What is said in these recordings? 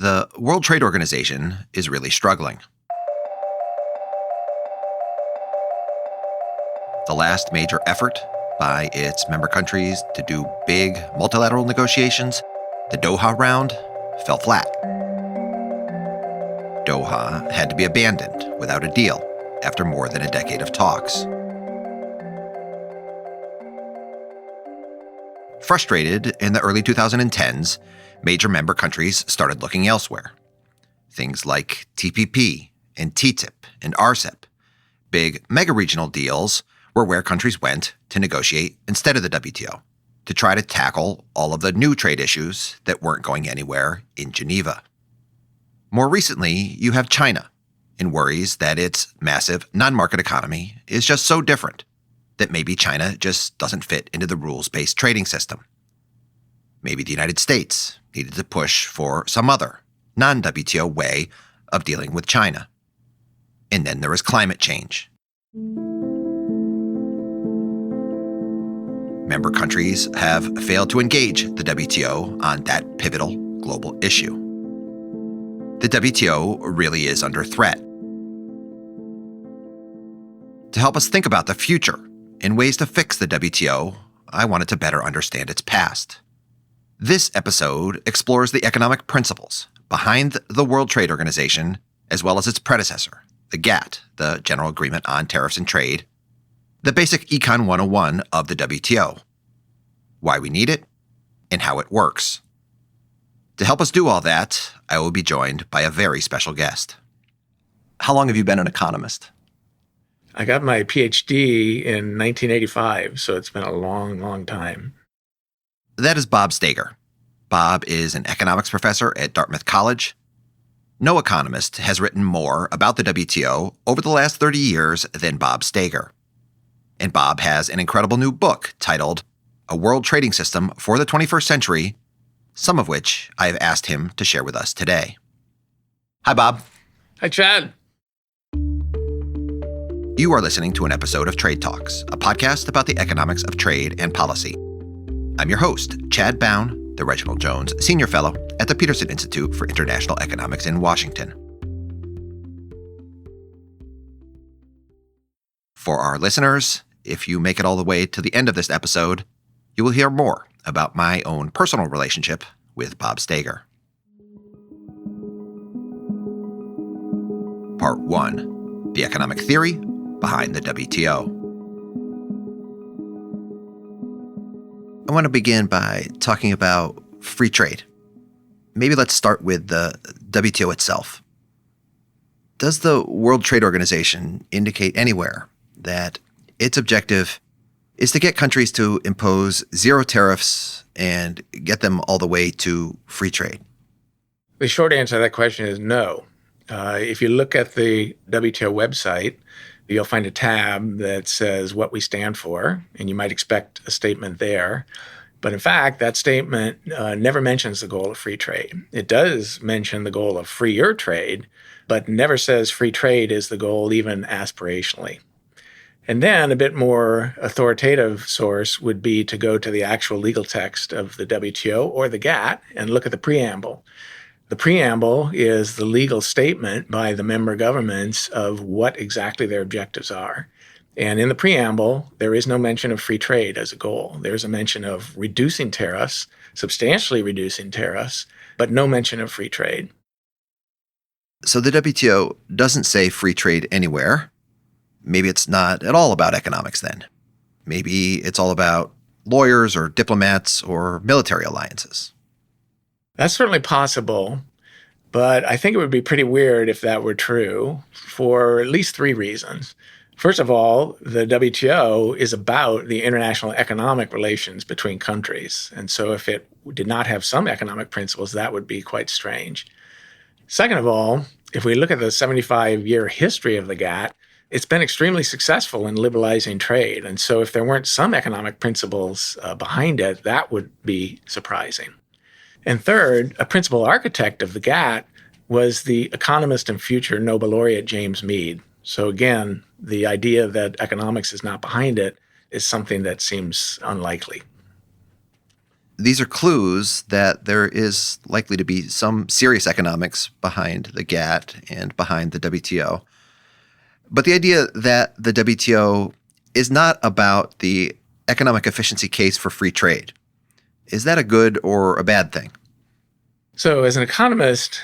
The World Trade Organization is really struggling. The last major effort by its member countries to do big multilateral negotiations, the Doha round, fell flat. Doha had to be abandoned without a deal after more than a decade of talks. Frustrated in the early 2010s, major member countries started looking elsewhere. Things like TPP and TTIP and RCEP, big mega-regional deals, were where countries went to negotiate instead of the WTO, to try to tackle all of the new trade issues that weren't going anywhere in Geneva. More recently, you have China, and worries that its massive non-market economy is just so different that maybe China just doesn't fit into the rules-based trading system. Maybe the United States needed to push for some other non-WTO way of dealing with China. And then there was climate change. Member countries have failed to engage the WTO on that pivotal global issue. The WTO really is under threat. To help us think about the future and ways to fix the WTO, I wanted to better understand its past. This episode explores the economic principles behind the World Trade Organization, as well as its predecessor, the GATT, the General Agreement on Tariffs and Trade, the basic Econ 101 of the WTO, why we need it, and how it works. To help us do all that, I will be joined by a very special guest. How long have you been an economist? I got my PhD in 1985, so it's been a long, long time. That is Bob Stager. Bob is an economics professor at Dartmouth College. No economist has written more about the WTO over the last 30 years than Bob Stager. And Bob has an incredible new book titled A World Trading System for the 21st Century, some of which I have asked him to share with us today. Hi, Bob. Hi, Chad. You are listening to an episode of Trade Talks, a podcast about the economics of trade and policy. I'm your host, Chad Bown, the Reginald Jones Senior Fellow at the Peterson Institute for International Economics in Washington. For our listeners, if you make it all the way to the end of this episode, you will hear more about my own personal relationship with Bob Stager. Part 1. The economic theory behind the WTO. I want to begin by talking about free trade. Maybe let's start with the WTO itself. Does the World Trade Organization indicate anywhere that its objective is to get countries to impose zero tariffs and get them all the way to free trade? The short answer to that question is no. If you look at the WTO website, you'll find a tab that says what we stand for, and you might expect a statement there. But in fact, that statement never mentions the goal of free trade. It does mention the goal of freer trade, but never says free trade is the goal, even aspirationally. And then a bit more authoritative source would be to go to the actual legal text of the WTO or the GATT and look at the preamble. The preamble is the legal statement by the member governments of what exactly their objectives are. And in the preamble, there is no mention of free trade as a goal. There's a mention of reducing tariffs, substantially reducing tariffs, but no mention of free trade. So the WTO doesn't say free trade anywhere. Maybe it's not at all about economics then. Maybe it's all about lawyers or diplomats or military alliances. That's certainly possible, but I think it would be pretty weird if that were true for at least three reasons. First of all, the WTO is about the international economic relations between countries. And so if it did not have some economic principles, that would be quite strange. Second of all, if we look at the 75-year history of the GATT, it's been extremely successful in liberalizing trade. And so if there weren't some economic principles behind it, that would be surprising. And third, a principal architect of the GATT was the economist and future Nobel laureate James Meade. So again, the idea that economics is not behind it is something that seems unlikely. These are clues that there is likely to be some serious economics behind the GATT and behind the WTO. But the idea that the WTO is not about the economic efficiency case for free trade, is that a good or a bad thing? So, as an economist,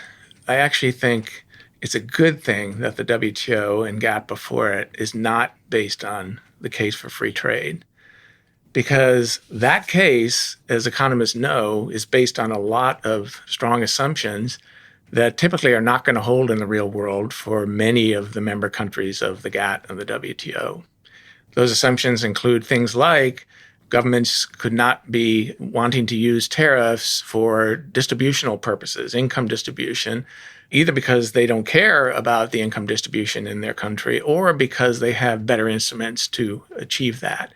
I actually think it's a good thing that the WTO and GATT before it is not based on the case for free trade. Because that case, as economists know, is based on a lot of strong assumptions that typically are not going to hold in the real world for many of the member countries of the GATT and the WTO. Those assumptions include things like governments could not be wanting to use tariffs for distributional purposes, income distribution, either because they don't care about the income distribution in their country or because they have better instruments to achieve that.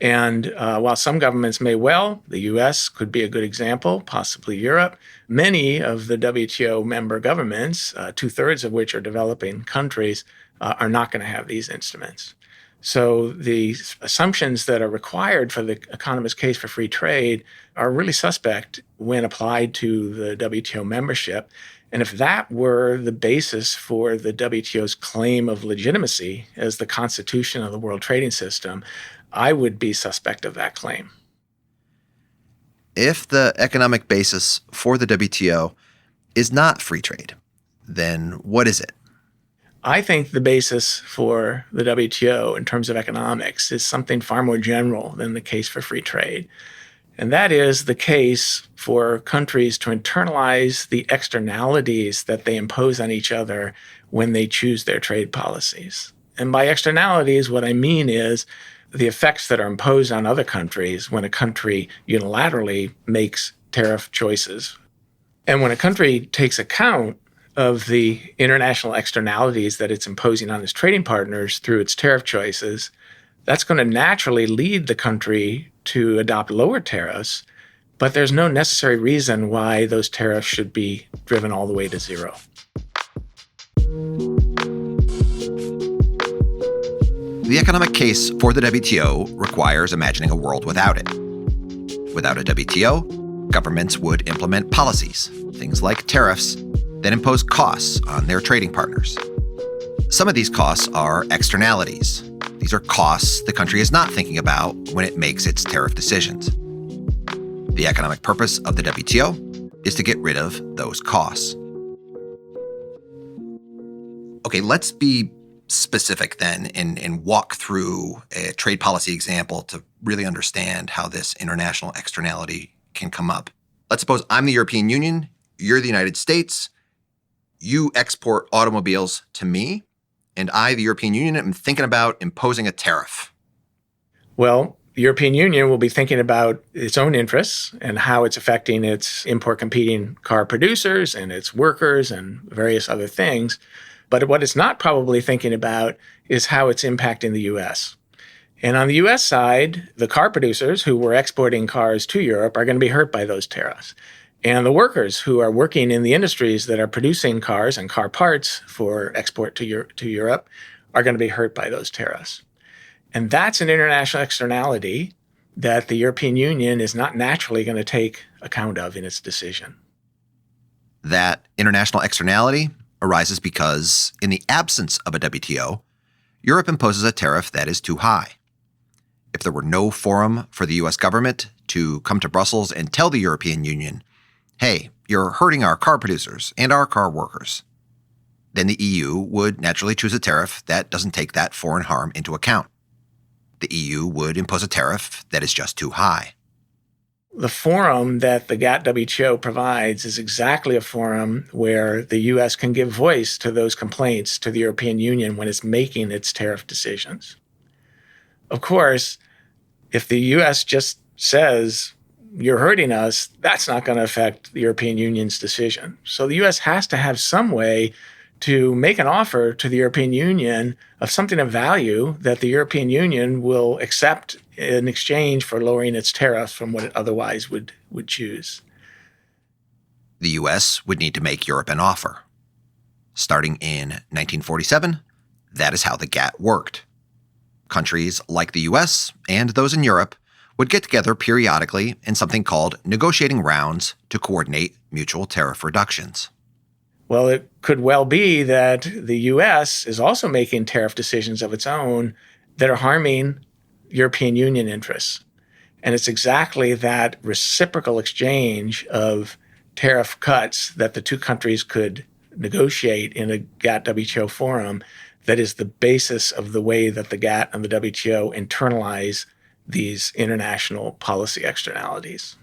And while some governments may well, the US could be a good example, possibly Europe, many of the WTO member governments, 2/3 of which are developing countries, are not going to have these instruments. So the assumptions that are required for the economist case for free trade are really suspect when applied to the WTO membership. And if that were the basis for the WTO's claim of legitimacy as the constitution of the world trading system, I would be suspect of that claim. If the economic basis for the WTO is not free trade, then what is it? I think the basis for the WTO in terms of economics is something far more general than the case for free trade. And that is the case for countries to internalize the externalities that they impose on each other when they choose their trade policies. And by externalities, what I mean is the effects that are imposed on other countries when a country unilaterally makes tariff choices. And when a country takes account of the international externalities that it's imposing on its trading partners through its tariff choices, that's going to naturally lead the country to adopt lower tariffs, but there's no necessary reason why those tariffs should be driven all the way to zero. The economic case for the WTO requires imagining a world without it. Without a WTO, governments would implement policies, things like tariffs, that impose costs on their trading partners. Some of these costs are externalities. These are costs the country is not thinking about when it makes its tariff decisions. The economic purpose of the WTO is to get rid of those costs. Okay, let's be specific then and walk through a trade policy example to really understand how this international externality can come up. Let's suppose I'm the European Union, you're the United States, you export automobiles to me, and I, the European Union, am thinking about imposing a tariff. Well, the European Union will be thinking about its own interests and how it's affecting its import competing car producers and its workers and various other things. But what it's not probably thinking about is how it's impacting the US. And on the US side, the car producers who were exporting cars to Europe are going to be hurt by those tariffs. And the workers who are working in the industries that are producing cars and car parts for export to Europe are going to be hurt by those tariffs. And that's an international externality that the European Union is not naturally going to take account of in its decision. That international externality arises because, in the absence of a WTO, Europe imposes a tariff that is too high. If there were no forum for the US government to come to Brussels and tell the European Union, hey, you're hurting our car producers and our car workers, then the EU would naturally choose a tariff that doesn't take that foreign harm into account. The EU would impose a tariff that is just too high. The forum that the GATT-WTO provides is exactly a forum where the U.S. can give voice to those complaints to the European Union when it's making its tariff decisions. Of course, if the U.S. just says, you're hurting us, that's not going to affect the European Union's decision. So the U.S. has to have some way to make an offer to the European Union of something of value that the European Union will accept in exchange for lowering its tariffs from what it otherwise would choose. The U.S. would need to make Europe an offer. Starting in 1947, that is how the GATT worked. Countries like the U.S. and those in Europe would get together periodically in something called negotiating rounds to coordinate mutual tariff reductions. Well, it could well be that the U.S. is also making tariff decisions of its own that are harming European Union interests. And it's exactly that reciprocal exchange of tariff cuts that the two countries could negotiate in a GATT-WTO forum that is the basis of the way that the GATT and the WTO internalize these international policy externalities.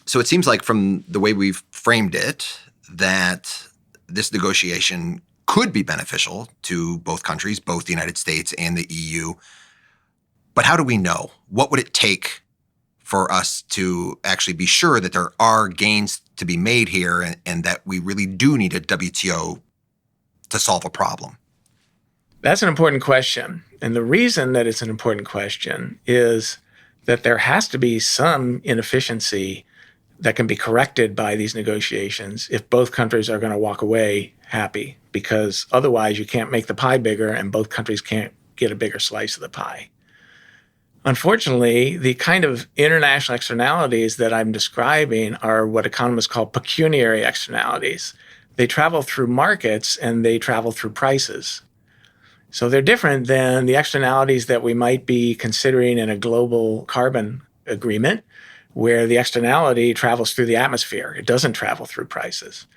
So it seems like from the way we've framed it, that this negotiation could be beneficial to both countries, both the United States and the EU. But how do we know? What would it take for us to actually be sure that there are gains to be made here and that we really do need a WTO to solve a problem? That's an important question. And the reason that it's an important question is that there has to be some inefficiency that can be corrected by these negotiations if both countries are going to walk away happy, because otherwise you can't make the pie bigger and both countries can't get a bigger slice of the pie. Unfortunately, the kind of international externalities that I'm describing are what economists call pecuniary externalities. They travel through markets and they travel through prices. So they're different than the externalities that we might be considering in a global carbon agreement, where the externality travels through the atmosphere. It doesn't travel through prices.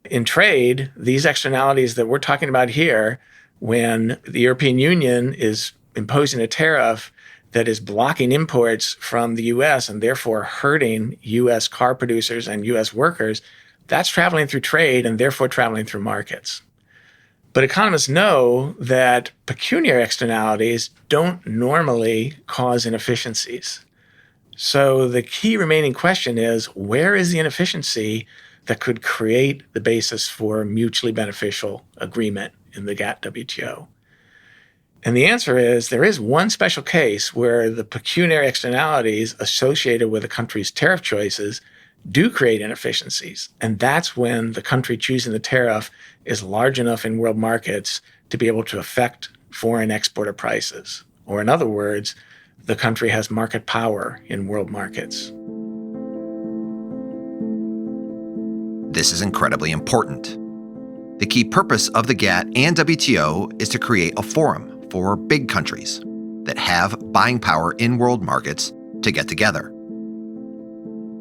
In trade, these externalities that we're talking about here, when the European Union is imposing a tariff that is blocking imports from the US and therefore hurting US car producers and US workers, that's traveling through trade and therefore traveling through markets. But economists know that pecuniary externalities don't normally cause inefficiencies. So the key remaining question is, where is the inefficiency that could create the basis for mutually beneficial agreement in the GATT-WTO? And the answer is there is one special case where the pecuniary externalities associated with a country's tariff choices do create inefficiencies. And that's when the country choosing the tariff is large enough in world markets to be able to affect foreign exporter prices. Or in other words, the country has market power in world markets. This is incredibly important. The key purpose of the GATT and WTO is to create a forum for big countries that have buying power in world markets to get together.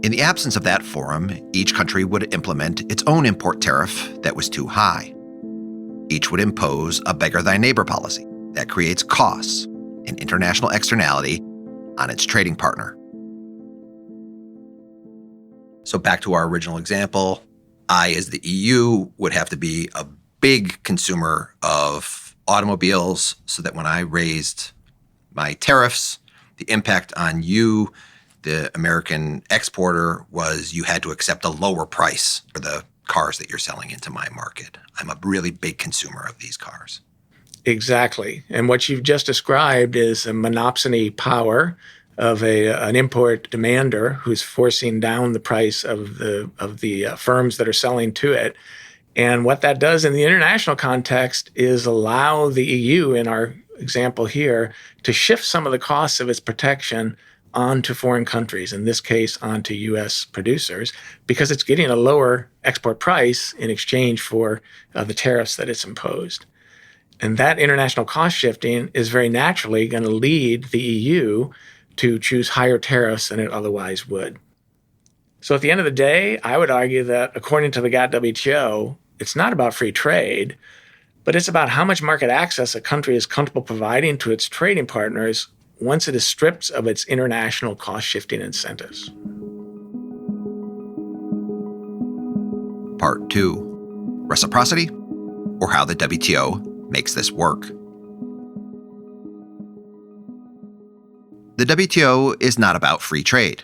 In the absence of that forum, each country would implement its own import tariff that was too high. Each would impose a beggar-thy-neighbor policy that creates costs and international externality on its trading partner. So back to our original example, I, as the EU, would have to be a big consumer of automobiles so that when I raised my tariffs, the impact on you, the American exporter, was you had to accept a lower price for the cars that you're selling into my market. I'm a really big consumer of these cars. Exactly. And what you've just described is a monopsony power of an import demander who's forcing down the price of the firms that are selling to it. And what that does in the international context is allow the EU, in our example here, to shift some of the costs of its protection onto foreign countries, in this case onto US producers, because it's getting a lower export price in exchange for the tariffs that it's imposed. And that international cost shifting is very naturally going to lead the EU to choose higher tariffs than it otherwise would. So at the end of the day, I would argue that according to the GATT-WTO, it's not about free trade, but it's about how much market access a country is comfortable providing to its trading partners once it is stripped of its international cost-shifting incentives. Part 2. Reciprocity, or how the WTO makes this work. The WTO is not about free trade.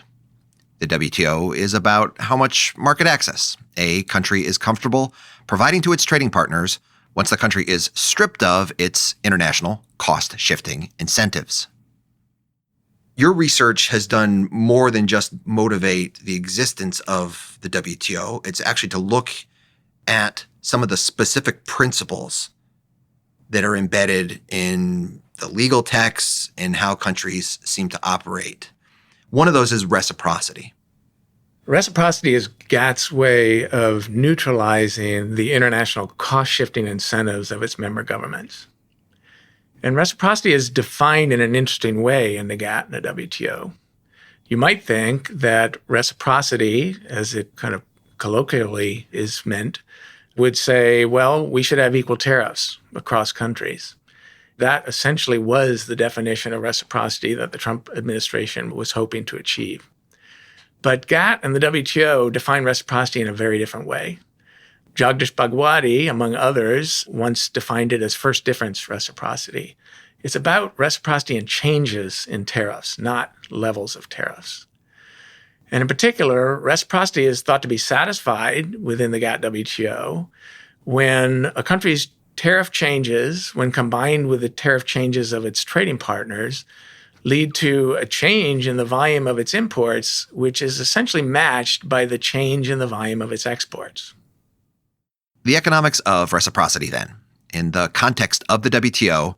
The WTO is about how much market access a country is comfortable providing to its trading partners once the country is stripped of its international cost-shifting incentives. Your research has done more than just motivate the existence of the WTO. It's actually to look at some of the specific principles that are embedded in the legal texts and how countries seem to operate. One of those is reciprocity. Reciprocity is GATT's way of neutralizing the international cost-shifting incentives of its member governments. And reciprocity is defined in an interesting way in the GATT and the WTO. You might think that reciprocity, as it kind of colloquially is meant, would say, well, we should have equal tariffs across countries. That essentially was the definition of reciprocity that the Trump administration was hoping to achieve. But GATT and the WTO define reciprocity in a very different way. Jagdish Bhagwati, among others, once defined it as first difference reciprocity. It's about reciprocity and changes in tariffs, not levels of tariffs. And in particular, reciprocity is thought to be satisfied within the GATT-WTO when a country's tariff changes, when combined with the tariff changes of its trading partners, lead to a change in the volume of its imports, which is essentially matched by the change in the volume of its exports. The economics of reciprocity, then, in the context of the WTO,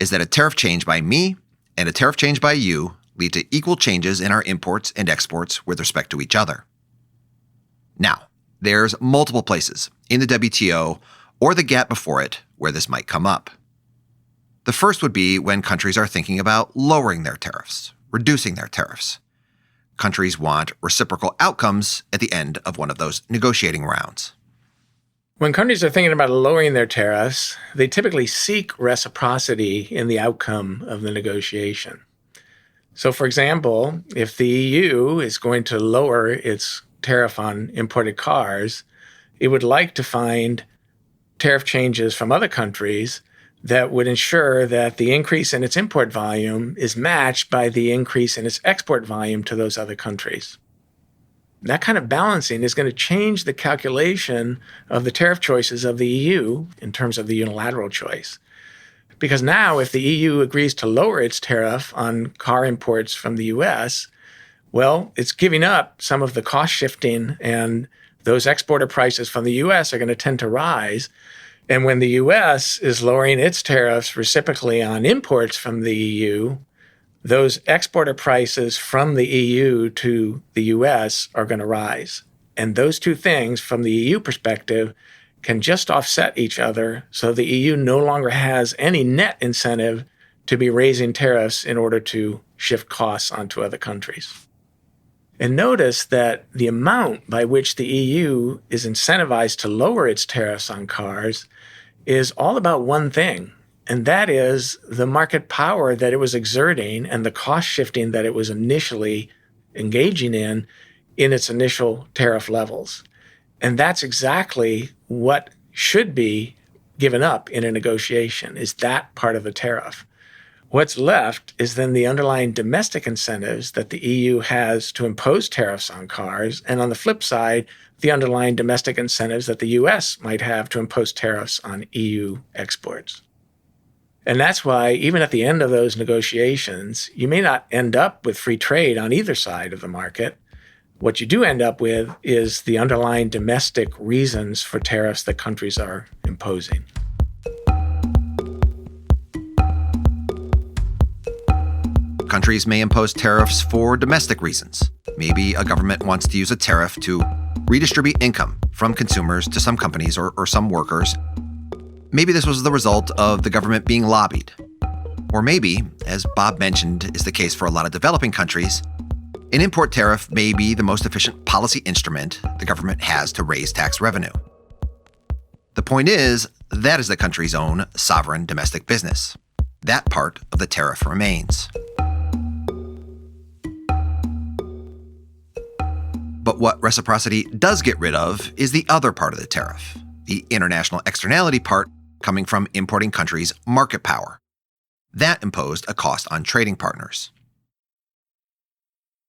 is that a tariff change by me and a tariff change by you lead to equal changes in our imports and exports with respect to each other. Now, there's multiple places in the WTO or the GATT before it where this might come up. The first would be when countries are thinking about lowering their tariffs, reducing their tariffs. Countries want reciprocal outcomes at the end of one of those negotiating rounds. When countries are thinking about lowering their tariffs, they typically seek reciprocity in the outcome of the negotiation. So, for example, if the EU is going to lower its tariff on imported cars, it would like to find tariff changes from other countries that would ensure that the increase in its import volume is matched by the increase in its export volume to those other countries. That kind of balancing is going to change the calculation of the tariff choices of the EU in terms of the unilateral choice. Because now, if the EU agrees to lower its tariff on car imports from the US, well, it's giving up some of the cost shifting, and those exporter prices from the US are going to tend to rise. And when the US is lowering its tariffs reciprocally on imports from the EU, those exporter prices from the EU to the US are going to rise. And those two things, from the EU perspective, can just offset each other, so the EU no longer has any net incentive to be raising tariffs in order to shift costs onto other countries. And notice that the amount by which the EU is incentivized to lower its tariffs on cars is all about one thing, and that is the market power that it was exerting and the cost shifting that it was initially engaging in its initial tariff levels. And that's exactly what should be given up in a negotiation, is that part of the tariff. What's left is then the underlying domestic incentives that the EU has to impose tariffs on cars, and on the flip side, the underlying domestic incentives that the US might have to impose tariffs on EU exports. And that's why, even at the end of those negotiations, you may not end up with free trade on either side of the market. What you do end up with is the underlying domestic reasons for tariffs that countries are imposing. Countries may impose tariffs for domestic reasons. Maybe a government wants to use a tariff to redistribute income from consumers to some companies or some workers. Maybe this was the result of the government being lobbied. Or maybe, as Bob mentioned is the case for a lot of developing countries, an import tariff may be the most efficient policy instrument the government has to raise tax revenue. The point is, that is the country's own sovereign domestic business. That part of the tariff remains. But what reciprocity does get rid of is the other part of the tariff, the international externality part coming from importing countries' market power. That imposed a cost on trading partners.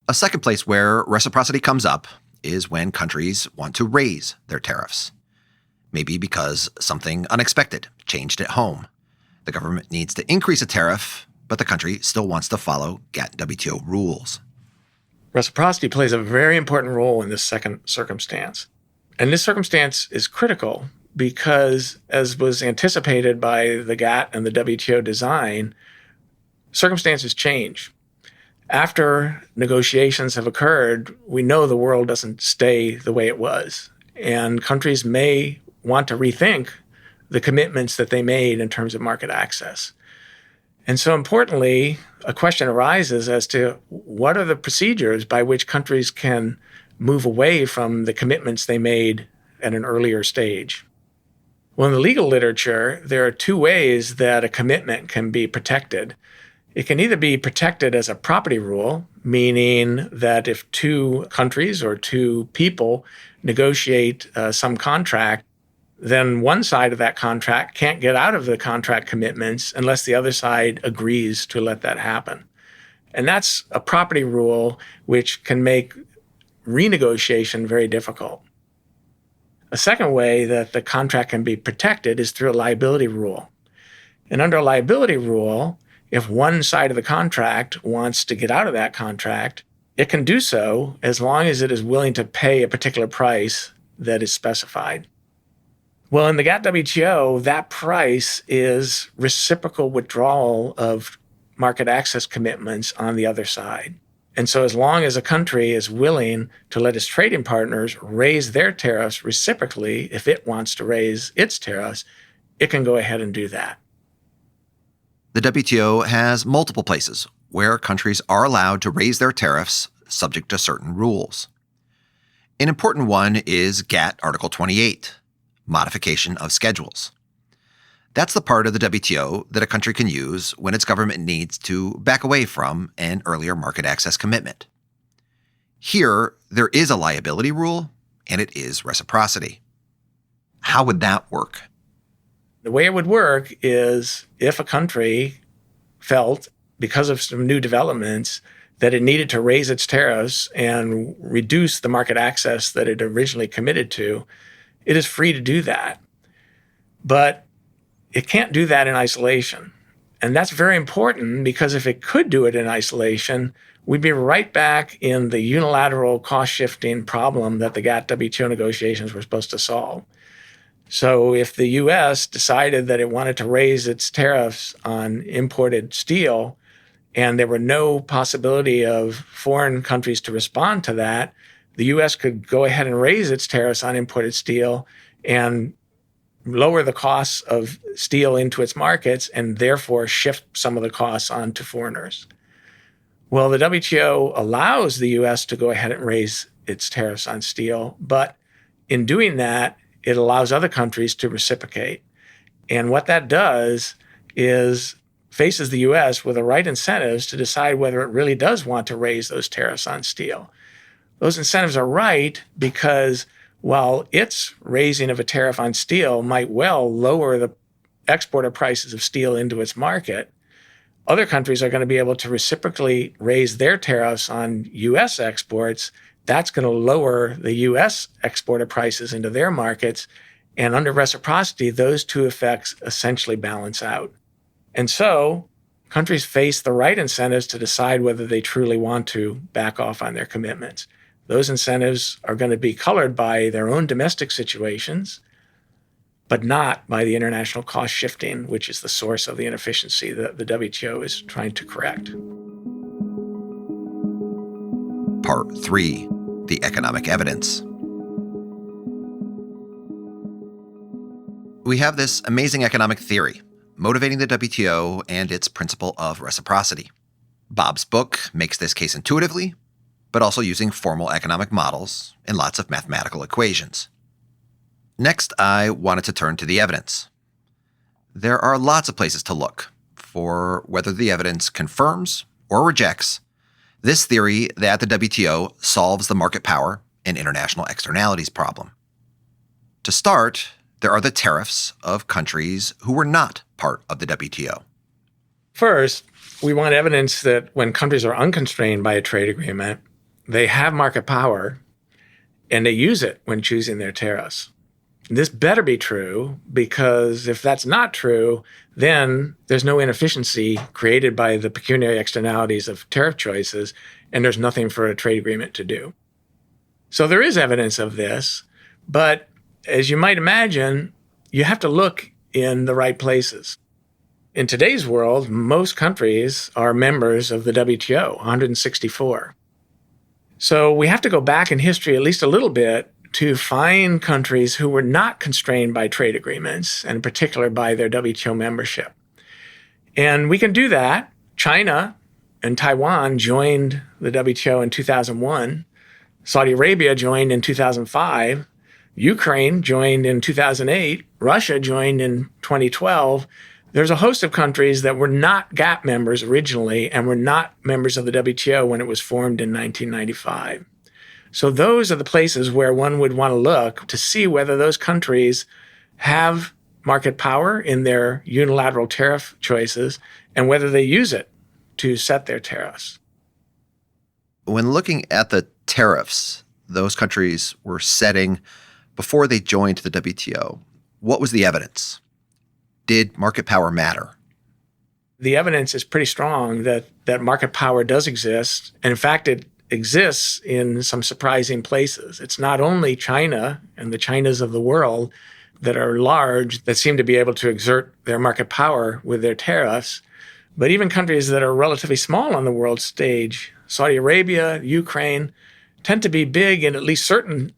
A second place where reciprocity comes up is when countries want to raise their tariffs. Maybe because something unexpected changed at home. The government needs to increase a tariff, but the country still wants to follow GATT/WTO rules. Reciprocity plays a very important role in this second circumstance. And this circumstance is critical because, as was anticipated by the GATT and the WTO design, circumstances change. After negotiations have occurred, we know the world doesn't stay the way it was. And countries may want to rethink the commitments that they made in terms of market access. And so importantly, a question arises as to what are the procedures by which countries can move away from the commitments they made at an earlier stage. Well, in the legal literature, there are two ways that a commitment can be protected. It can either be protected as a property rule, meaning that if two countries or two people negotiate some contract, then one side of that contract can't get out of the contract commitments unless the other side agrees to let that happen. And that's a property rule which can make renegotiation very difficult. A second way that the contract can be protected is through a liability rule. And under a liability rule, if one side of the contract wants to get out of that contract, it can do so as long as it is willing to pay a particular price that is specified. Well, in the GATT-WTO, that price is reciprocal withdrawal of market access commitments on the other side. And so as long as a country is willing to let its trading partners raise their tariffs reciprocally, if it wants to raise its tariffs, it can go ahead and do that. The WTO has multiple places where countries are allowed to raise their tariffs subject to certain rules. An important one is GATT Article 28, modification of schedules. That's the part of the WTO that a country can use when its government needs to back away from an earlier market access commitment. Here, there is a liability rule, and it is reciprocity. How would that work? The way it would work is if a country felt, because of some new developments, that it needed to raise its tariffs and reduce the market access that it originally committed to, it is free to do that. But it can't do that in isolation. And that's very important because if it could do it in isolation, we'd be right back in the unilateral cost-shifting problem that the GATT-WTO negotiations were supposed to solve. So if the U.S. decided that it wanted to raise its tariffs on imported steel, and there were no possibility of foreign countries to respond to that, the U.S. could go ahead and raise its tariffs on imported steel and lower the costs of steel into its markets and therefore shift some of the costs onto foreigners. Well, the WTO allows the U.S. to go ahead and raise its tariffs on steel, but in doing that, it allows other countries to reciprocate. And what that does is faces the U.S. with the right incentives to decide whether it really does want to raise those tariffs on steel. Those incentives are right because while its raising of a tariff on steel might well lower the exporter prices of steel into its market, other countries are going to be able to reciprocally raise their tariffs on U.S. exports. That's going to lower the U.S. exporter prices into their markets. And under reciprocity, those two effects essentially balance out. And so countries face the right incentives to decide whether they truly want to back off on their commitments. Those incentives are going to be colored by their own domestic situations, but not by the international cost shifting, which is the source of the inefficiency that the WTO is trying to correct. Part 3, the economic evidence. We have this amazing economic theory motivating the WTO and its principle of reciprocity. Bob's book makes this case intuitively, but also using formal economic models and lots of mathematical equations. Next, I wanted to turn to the evidence. There are lots of places to look for whether the evidence confirms or rejects this theory that the WTO solves the market power and international externalities problem. To start, there are the tariffs of countries who were not part of the WTO. First, we want evidence that when countries are unconstrained by a trade agreement, they have market power and they use it when choosing their tariffs. This better be true because if that's not true, then there's no inefficiency created by the pecuniary externalities of tariff choices, and there's nothing for a trade agreement to do. So there is evidence of this, but as you might imagine, you have to look in the right places. In today's world, most countries are members of the WTO, 164. So we have to go back in history at least a little bit to find countries who were not constrained by trade agreements, and in particular by their WTO membership. And we can do that. China and Taiwan joined the WTO in 2001. Saudi Arabia joined in 2005. Ukraine joined in 2008. Russia joined in 2012. There's a host of countries that were not GATT members originally and were not members of the WTO when it was formed in 1995. So those are the places where one would want to look to see whether those countries have market power in their unilateral tariff choices and whether they use it to set their tariffs. When looking at the tariffs those countries were setting before they joined the WTO, what was the evidence? Did market power matter? The evidence is pretty strong that market power does exist. And in fact, it exists in some surprising places. It's not only China and the Chinas of the world that are large, that seem to be able to exert their market power with their tariffs, but even countries that are relatively small on the world stage, Saudi Arabia, Ukraine, tend to be big in at least certain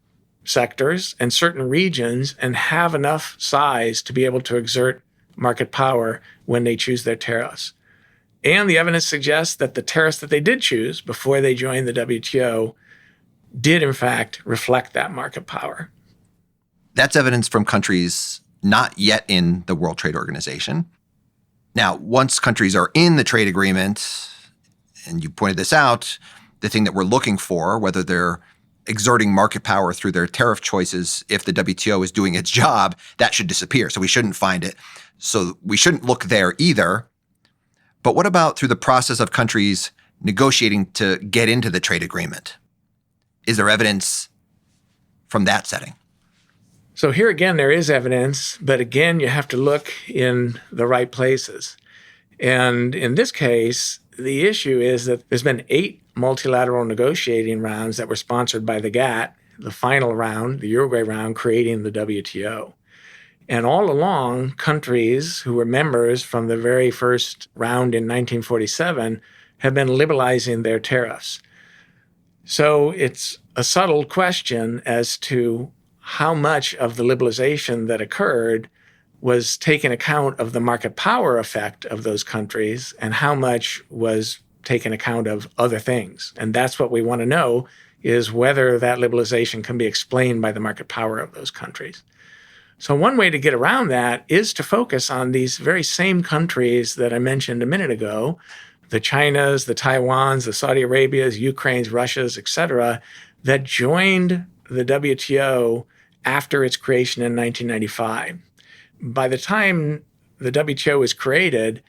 sectors and certain regions and have enough size to be able to exert market power when they choose their tariffs. And the evidence suggests that the tariffs that they did choose before they joined the WTO did, in fact, reflect that market power. That's evidence from countries not yet in the World Trade Organization. Now, once countries are in the trade agreement, and you pointed this out, the thing that we're looking for, whether they're exerting market power through their tariff choices, if the WTO is doing its job, that should disappear. So we shouldn't find it. So we shouldn't look there either. But what about through the process of countries negotiating to get into the trade agreement? Is there evidence from that setting? So here again, there is evidence, but again, you have to look in the right places. And in this case, the issue is that there's been 8 multilateral negotiating rounds that were sponsored by the GATT, the final round, the Uruguay round, creating the WTO. And all along, countries who were members from the very first round in 1947 have been liberalizing their tariffs. So it's a subtle question as to how much of the liberalization that occurred was taking account of the market power effect of those countries and how much was taken account of other things. And that's what we want to know, is whether that liberalization can be explained by the market power of those countries. So one way to get around that is to focus on these very same countries that I mentioned a minute ago, the Chinas, the Taiwans, the Saudi Arabias, Ukraines, Russias, et cetera, that joined the WTO after its creation in 1995. By the time the WTO was created,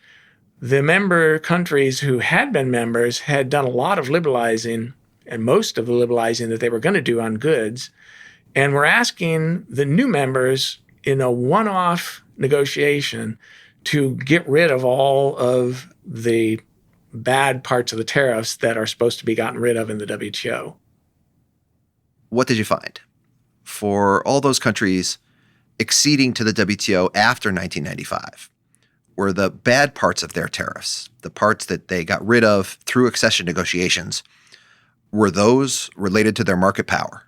the member countries who had been members had done a lot of liberalizing, and most of the liberalizing that they were going to do on goods. And we're asking the new members in a one-off negotiation to get rid of all of the bad parts of the tariffs that are supposed to be gotten rid of in the WTO. What did you find? For all those countries acceding to the WTO after 1995, were the bad parts of their tariffs, the parts that they got rid of through accession negotiations, were those related to their market power?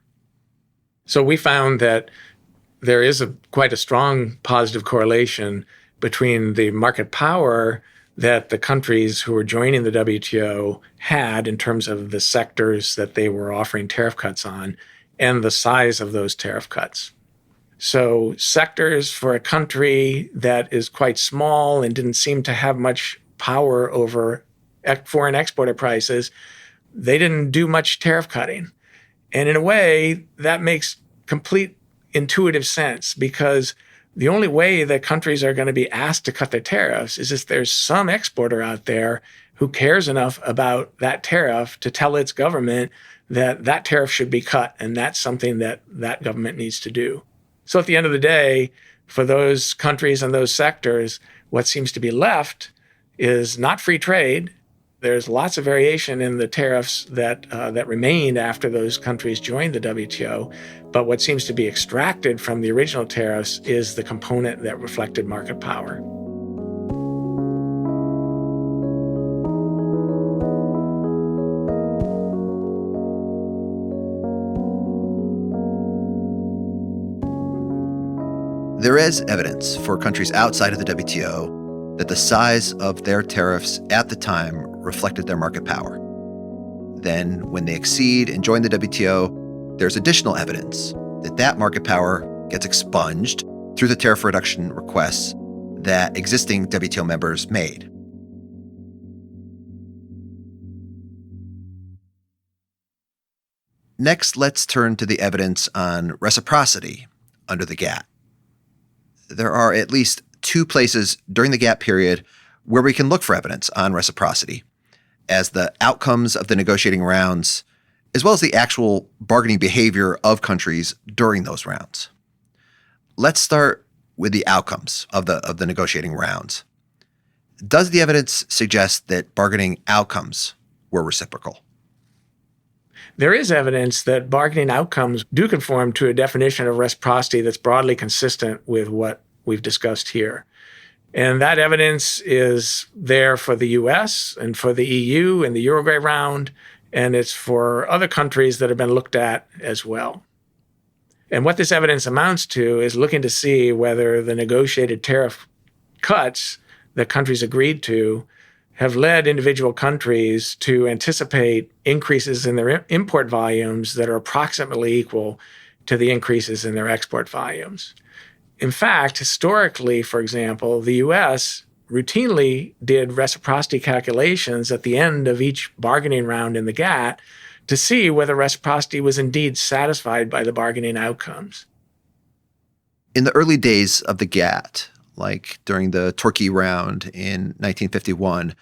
So we found that there is quite a strong positive correlation between the market power that the countries who were joining the WTO had in terms of the sectors that they were offering tariff cuts on and the size of those tariff cuts. So sectors for a country that is quite small and didn't seem to have much power over foreign exporter prices, they didn't do much tariff cutting. And in a way, that makes complete intuitive sense, because the only way that countries are going to be asked to cut their tariffs is if there's some exporter out there who cares enough about that tariff to tell its government that that tariff should be cut, and that's something that that government needs to do. So at the end of the day, for those countries and those sectors, what seems to be left is not free trade. There's lots of variation in the tariffs that remained after those countries joined the WTO. But what seems to be extracted from the original tariffs is the component that reflected market power. There is evidence for countries outside of the WTO that the size of their tariffs at the time reflected their market power. Then, when they accede and join the WTO, there's additional evidence that that market power gets expunged through the tariff reduction requests that existing WTO members made. Next, let's turn to the evidence on reciprocity under the GATT. There are at least two places during the GATT period where we can look for evidence on reciprocity, as the outcomes of the negotiating rounds, as well as the actual bargaining behavior of countries during those rounds. Let's start with the outcomes of the negotiating rounds. Does the evidence suggest that bargaining outcomes were reciprocal? There is evidence that bargaining outcomes do conform to a definition of reciprocity that's broadly consistent with what we've discussed here. And that evidence is there for the US and for the EU in the Uruguay round, and it's for other countries that have been looked at as well. And what this evidence amounts to is looking to see whether the negotiated tariff cuts that countries agreed to have led individual countries to anticipate increases in their import volumes that are approximately equal to the increases in their export volumes. In fact, historically, for example, the US routinely did reciprocity calculations at the end of each bargaining round in the GATT to see whether reciprocity was indeed satisfied by the bargaining outcomes. In the early days of the GATT, like during the Turkey round in 1951,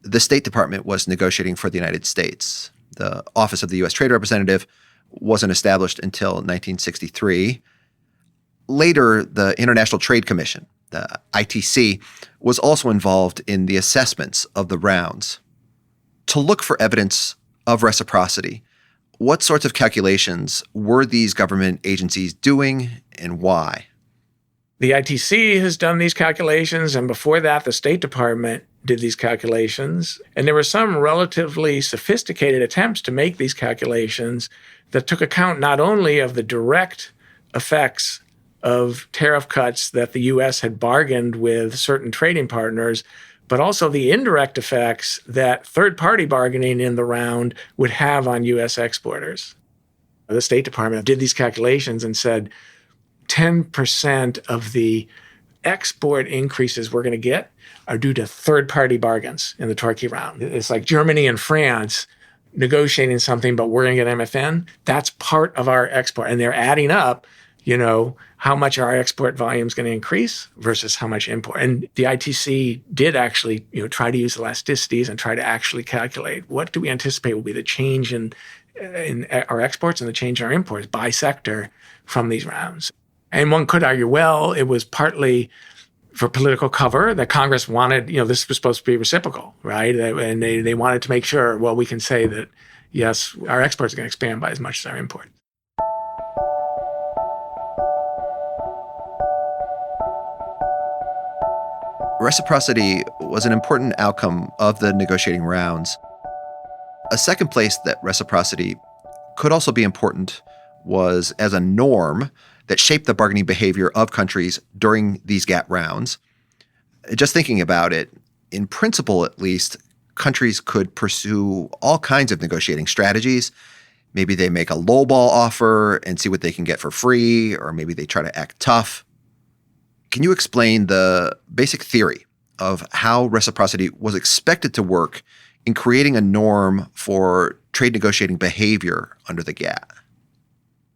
the State Department was negotiating for the United States. The Office of the U.S. Trade Representative wasn't established until 1963. Later, the International Trade Commission, the ITC, was also involved in the assessments of the rounds. To look for evidence of reciprocity, what sorts of calculations were these government agencies doing and why? The ITC has done these calculations, and before that, the State Department did these calculations. And there were some relatively sophisticated attempts to make these calculations that took account not only of the direct effects of tariff cuts that the U.S. had bargained with certain trading partners, but also the indirect effects that third-party bargaining in the round would have on U.S. exporters. The State Department did these calculations and said 10% of the export increases we're going to get are due to third-party bargains in the Turkey round. It's like Germany and France negotiating something, but we're going to get MFN. That's part of our export. And they're adding up, how much our export volume is going to increase versus how much import. And the ITC did actually, try to use elasticities and try to actually calculate what do we anticipate will be the change in our exports and the change in our imports by sector from these rounds. And one could argue, well, it was partly for political cover that Congress wanted, this was supposed to be reciprocal, right? And they wanted to make sure, well, we can say that, yes, our exports are going to expand by as much as our imports. Reciprocity was an important outcome of the negotiating rounds. A second place that reciprocity could also be important was as a norm that shaped the bargaining behavior of countries during these GATT rounds. Just thinking about it, in principle at least, countries could pursue all kinds of negotiating strategies. Maybe they make a lowball offer and see what they can get for free, or maybe they try to act tough. Can you explain the basic theory of how reciprocity was expected to work in creating a norm for trade negotiating behavior under the GATT?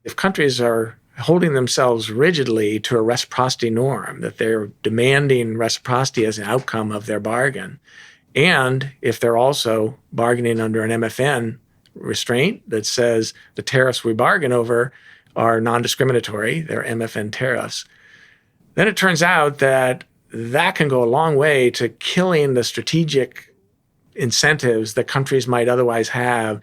If countries are holding themselves rigidly to a reciprocity norm, that they're demanding reciprocity as an outcome of their bargain, and if they're also bargaining under an MFN restraint that says the tariffs we bargain over are non-discriminatory, they're MFN tariffs, then it turns out that can go a long way to killing the strategic incentives that countries might otherwise have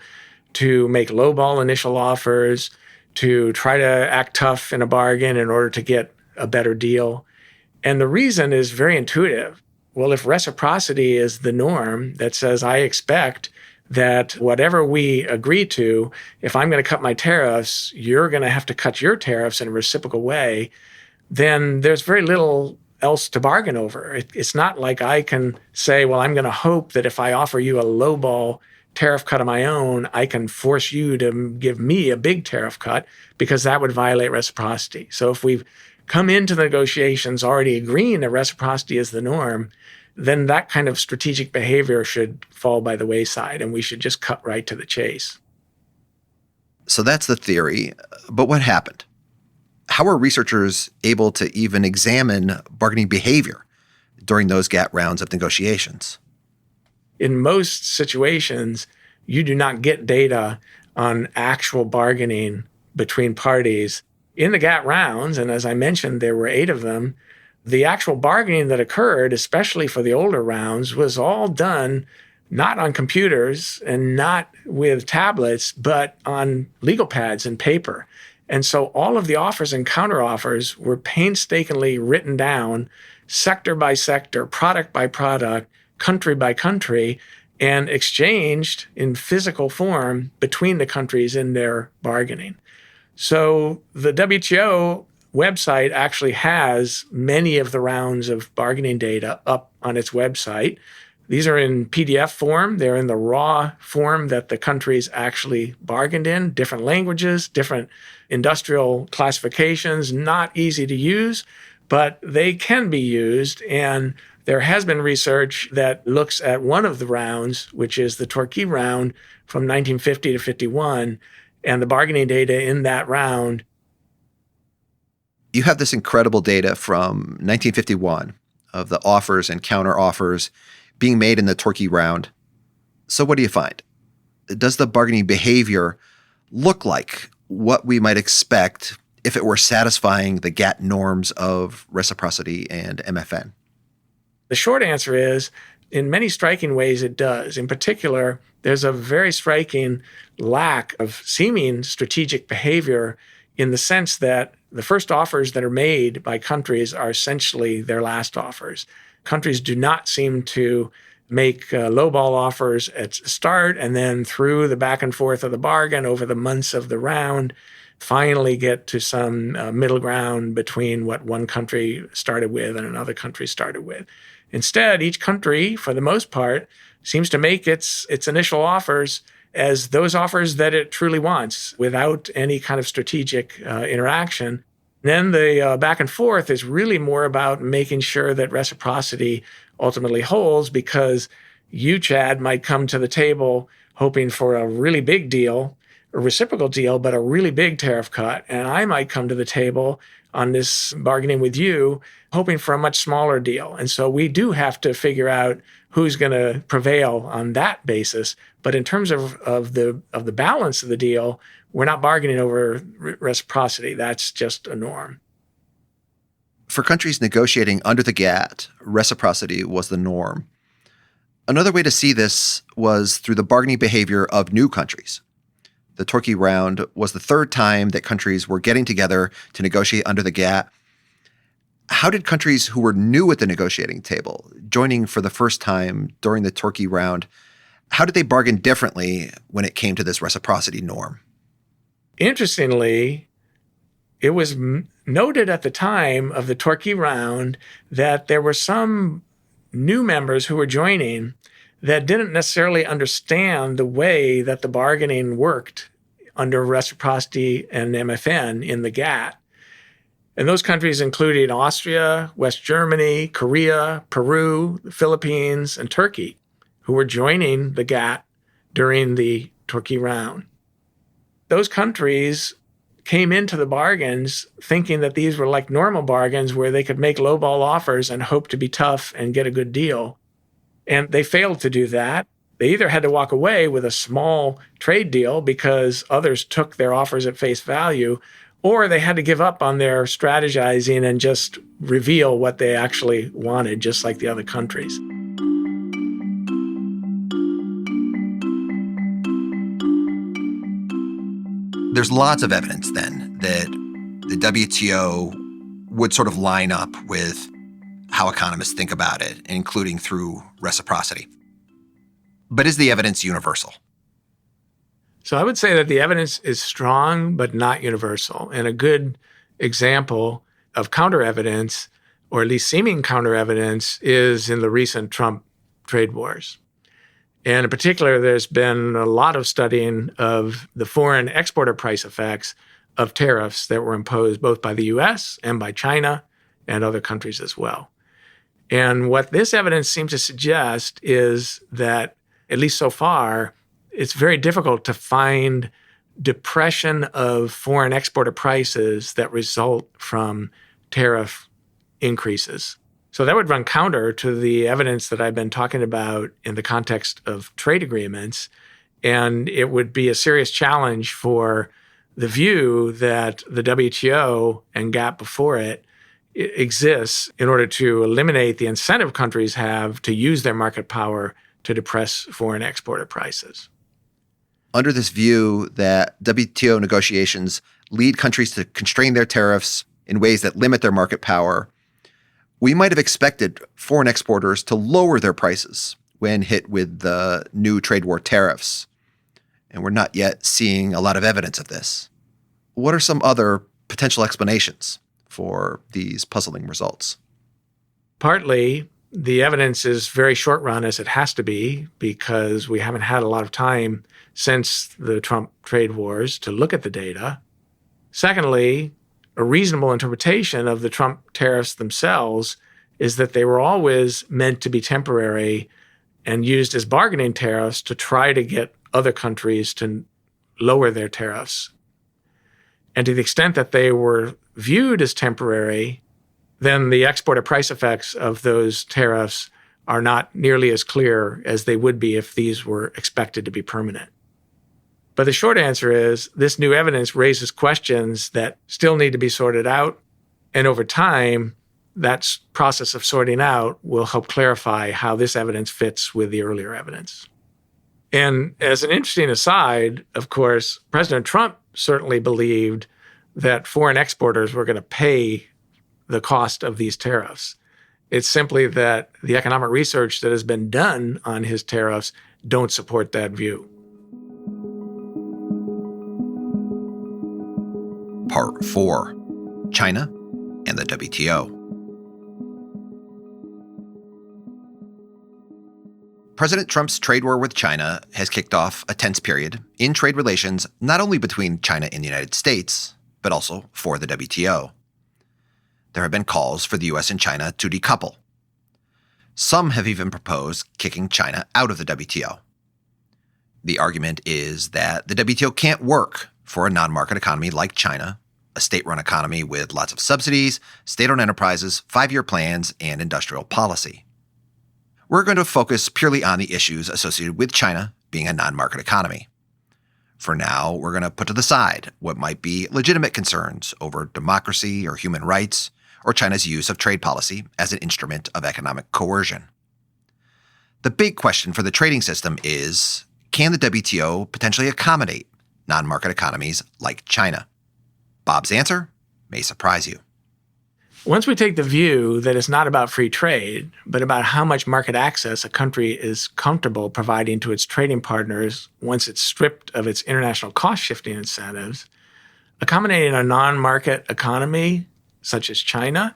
to make lowball initial offers, to try to act tough in a bargain in order to get a better deal. And the reason is very intuitive. Well, if reciprocity is the norm that says I expect that whatever we agree to, if I'm going to cut my tariffs, you're going to have to cut your tariffs in a reciprocal way, then there's very little else to bargain over. It's not like I can say, well, I'm going to hope that if I offer you a lowball tariff cut of my own, I can force you to give me a big tariff cut, because that would violate reciprocity. So if we've come into the negotiations already agreeing that reciprocity is the norm, then that kind of strategic behavior should fall by the wayside, and we should just cut right to the chase. So that's the theory. But what happened? How are researchers able to even examine bargaining behavior during those GATT rounds of negotiations? In most situations, you do not get data on actual bargaining between parties. In the GATT rounds, and as I mentioned, there were 8 of them, the actual bargaining that occurred, especially for the older rounds, was all done not on computers and not with tablets, but on legal pads and paper. And so all of the offers and counteroffers were painstakingly written down, sector by sector, product by product, country by country, and exchanged in physical form between the countries in their bargaining. So the WTO website actually has many of the rounds of bargaining data up on its website. These are in PDF form. They're in the raw form that the countries actually bargained in, different languages, different industrial classifications, not easy to use, but they can be used. And there has been research that looks at one of the rounds, which is the Torquay round from 1950 to 51, and the bargaining data in that round. You have this incredible data from 1951 of the offers and counteroffers being made in the Torquay round. So what do you find? Does the bargaining behavior look like what we might expect if it were satisfying the GATT norms of reciprocity and MFN? The short answer is, in many striking ways, it does. In particular, there's a very striking lack of seeming strategic behavior, in the sense that the first offers that are made by countries are essentially their last offers. Countries do not seem to make lowball offers at start, and then through the back and forth of the bargain over the months of the round, finally get to some middle ground between what one country started with and another country started with. Instead, each country, for the most part, seems to make its initial offers as those offers that it truly wants, without any kind of strategic interaction. Then the back and forth is really more about making sure that reciprocity ultimately holds, because you, Chad, might come to the table hoping for a really big deal, a reciprocal deal, but a really big tariff cut. And I might come to the table on this bargaining with you hoping for a much smaller deal. And so we do have to figure out who's going to prevail on that basis. But in terms of the balance of the deal, we're not bargaining over reciprocity. That's just a norm. For countries negotiating under the GATT, reciprocity was the norm. Another way to see this was through the bargaining behavior of new countries. The Torquay round was the 3rd time that countries were getting together to negotiate under the GATT. How did countries who were new at the negotiating table, joining for the first time during the Torquay round, how did they bargain differently when it came to this reciprocity norm? Interestingly, it was noted at the time of the Torquay round that there were some new members who were joining that didn't necessarily understand the way that the bargaining worked under reciprocity and MFN in the GATT. And those countries included Austria, West Germany, Korea, Peru, the Philippines, and Turkey, who were joining the GATT during the Torquay round. Those countries came into the bargains thinking that these were like normal bargains where they could make lowball offers and hope to be tough and get a good deal. And they failed to do that. They either had to walk away with a small trade deal because others took their offers at face value, or they had to give up on their strategizing and just reveal what they actually wanted, just like the other countries. There's lots of evidence then that the WTO would sort of line up with how economists think about it, including through reciprocity. But is the evidence universal? So I would say that the evidence is strong, but not universal. And a good example of counter evidence, or at least seeming counter evidence, is in the recent Trump trade wars. And in particular, there's been a lot of studying of the foreign exporter price effects of tariffs that were imposed both by the US and by China and other countries as well. And what this evidence seems to suggest is that, at least so far, it's very difficult to find depression of foreign exporter prices that result from tariff increases. So that would run counter to the evidence that I've been talking about in the context of trade agreements. And it would be a serious challenge for the view that the WTO and GATT before it exists in order to eliminate the incentive countries have to use their market power to depress foreign exporter prices. Under this view that WTO negotiations lead countries to constrain their tariffs in ways that limit their market power, we might have expected foreign exporters to lower their prices when hit with the new trade war tariffs. And we're not yet seeing a lot of evidence of this. What are some other potential explanations for these puzzling results? Partly, the evidence is very short run, as it has to be, because we haven't had a lot of time since the Trump trade wars to look at the data. Secondly, a reasonable interpretation of the Trump tariffs themselves is that they were always meant to be temporary and used as bargaining tariffs to try to get other countries to lower their tariffs. And to the extent that they were viewed as temporary, then the exporter price effects of those tariffs are not nearly as clear as they would be if these were expected to be permanent. But the short answer is this new evidence raises questions that still need to be sorted out. And over time, that process of sorting out will help clarify how this evidence fits with the earlier evidence. And as an interesting aside, of course, President Trump certainly believed that foreign exporters were going to pay the cost of these tariffs. It's simply that the economic research that has been done on his tariffs don't support that view. Part 4. China and the WTO. President Trump's trade war with China has kicked off a tense period in trade relations not only between China and the United States, but also for the WTO. There have been calls for the US and China to decouple. Some have even proposed kicking China out of the WTO. The argument is that the WTO can't work for a non-market economy like China, a state-run economy with lots of subsidies, state-owned enterprises, 5-year plans, and industrial policy. We're going to focus purely on the issues associated with China being a non-market economy. For now, we're going to put to the side what might be legitimate concerns over democracy or human rights, or China's use of trade policy as an instrument of economic coercion. The big question for the trading system is, can the WTO potentially accommodate non-market economies like China? Bob's answer may surprise you. Once we take the view that it's not about free trade, but about how much market access a country is comfortable providing to its trading partners once it's stripped of its international cost-shifting incentives, accommodating a non-market economy, such as China,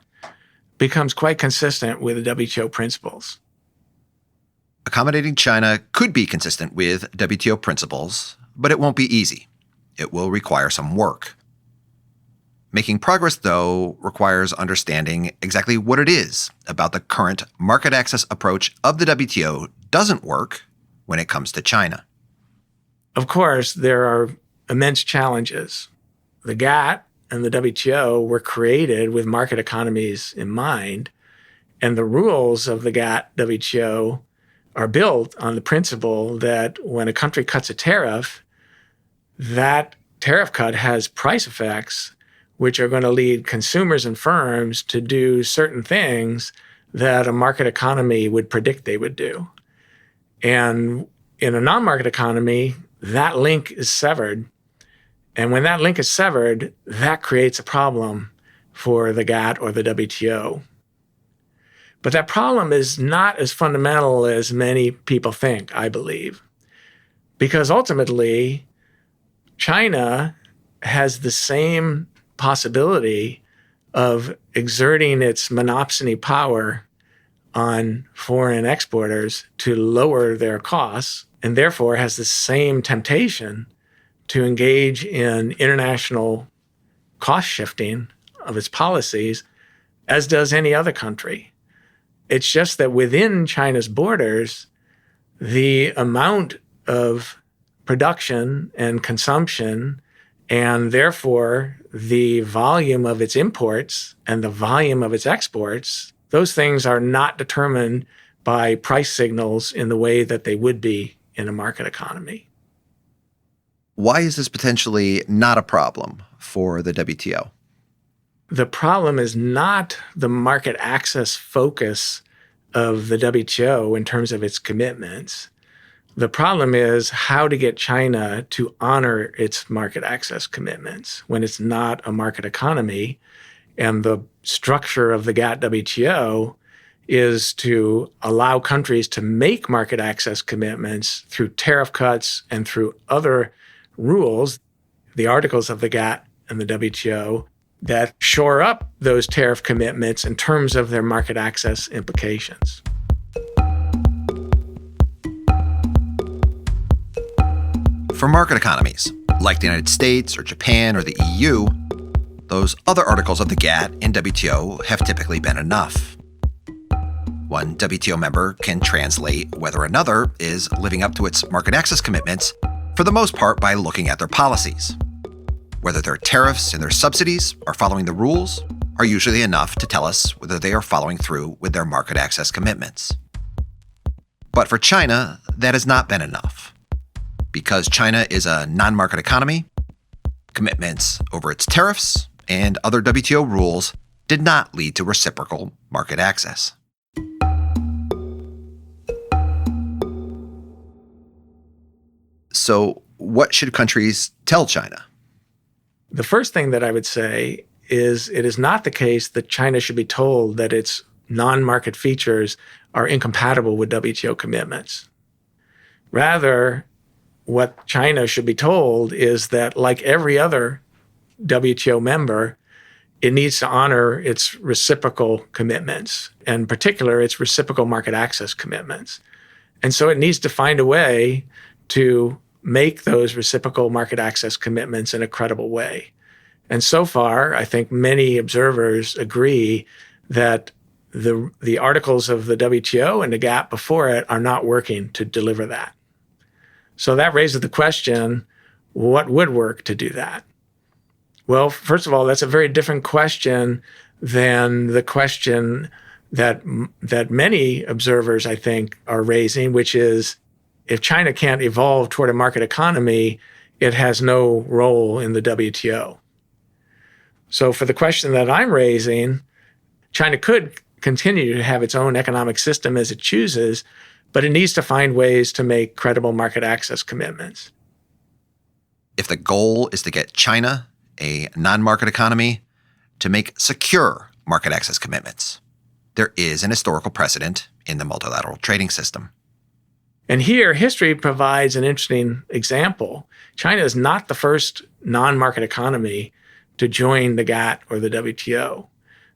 becomes quite consistent with the WTO principles. Accommodating China could be consistent with WTO principles, but it won't be easy. It will require some work. Making progress, though, requires understanding exactly what it is about the current market access approach of the WTO doesn't work when it comes to China. Of course, there are immense challenges. The GATT and the WTO were created with market economies in mind, and the rules of the GATT-WTO are built on the principle that when a country cuts a tariff, that tariff cut has price effects which are going to lead consumers and firms to do certain things that a market economy would predict they would do. And in a non-market economy, that link is severed. And when that link is severed, that creates a problem for the GATT or the WTO. But that problem is not as fundamental as many people think, I believe. Because ultimately, China has the same possibility of exerting its monopsony power on foreign exporters to lower their costs, and therefore has the same temptation to engage in international cost shifting of its policies as does any other country. It's just that within China's borders, the amount of production and consumption, and therefore the volume of its imports and the volume of its exports, those things are not determined by price signals in the way that they would be in a market economy. Why is this potentially not a problem for the WTO? The problem is not the market access focus of the WTO in terms of its commitments. The problem is how to get China to honor its market access commitments when it's not a market economy. And the structure of the GATT-WTO is to allow countries to make market access commitments through tariff cuts and through other rules, the articles of the GATT and the WTO, that shore up those tariff commitments in terms of their market access implications. For market economies, like the United States or Japan or the EU, those other articles of the GATT and WTO have typically been enough. One WTO member can translate whether another is living up to its market access commitments for the most part by looking at their policies. Whether their tariffs and their subsidies are following the rules are usually enough to tell us whether they are following through with their market access commitments. But for China, that has not been enough. Because China is a non-market economy, commitments over its tariffs and other WTO rules did not lead to reciprocal market access. So, what should countries tell China? The first thing that I would say is it is not the case that China should be told that its non-market features are incompatible with WTO commitments. Rather, what China should be told is that, like every other WTO member, it needs to honor its reciprocal commitments, and in particular, its reciprocal market access commitments. And so it needs to find a way to make those reciprocal market access commitments in a credible way. And so far, I think many observers agree that the articles of the WTO and the GATT before it are not working to deliver that. So that raises the question, what would work to do that? Well, first of all, that's a very different question than the question that many observers, I think, are raising, which is, if China can't evolve toward a market economy, it has no role in the WTO. So for the question that I'm raising, China could continue to have its own economic system as it chooses, but it needs to find ways to make credible market access commitments. If the goal is to get China, a non-market economy, to make secure market access commitments, there is an historical precedent in the multilateral trading system. And here, history provides an interesting example. China is not the first non-market economy to join the GATT or the WTO.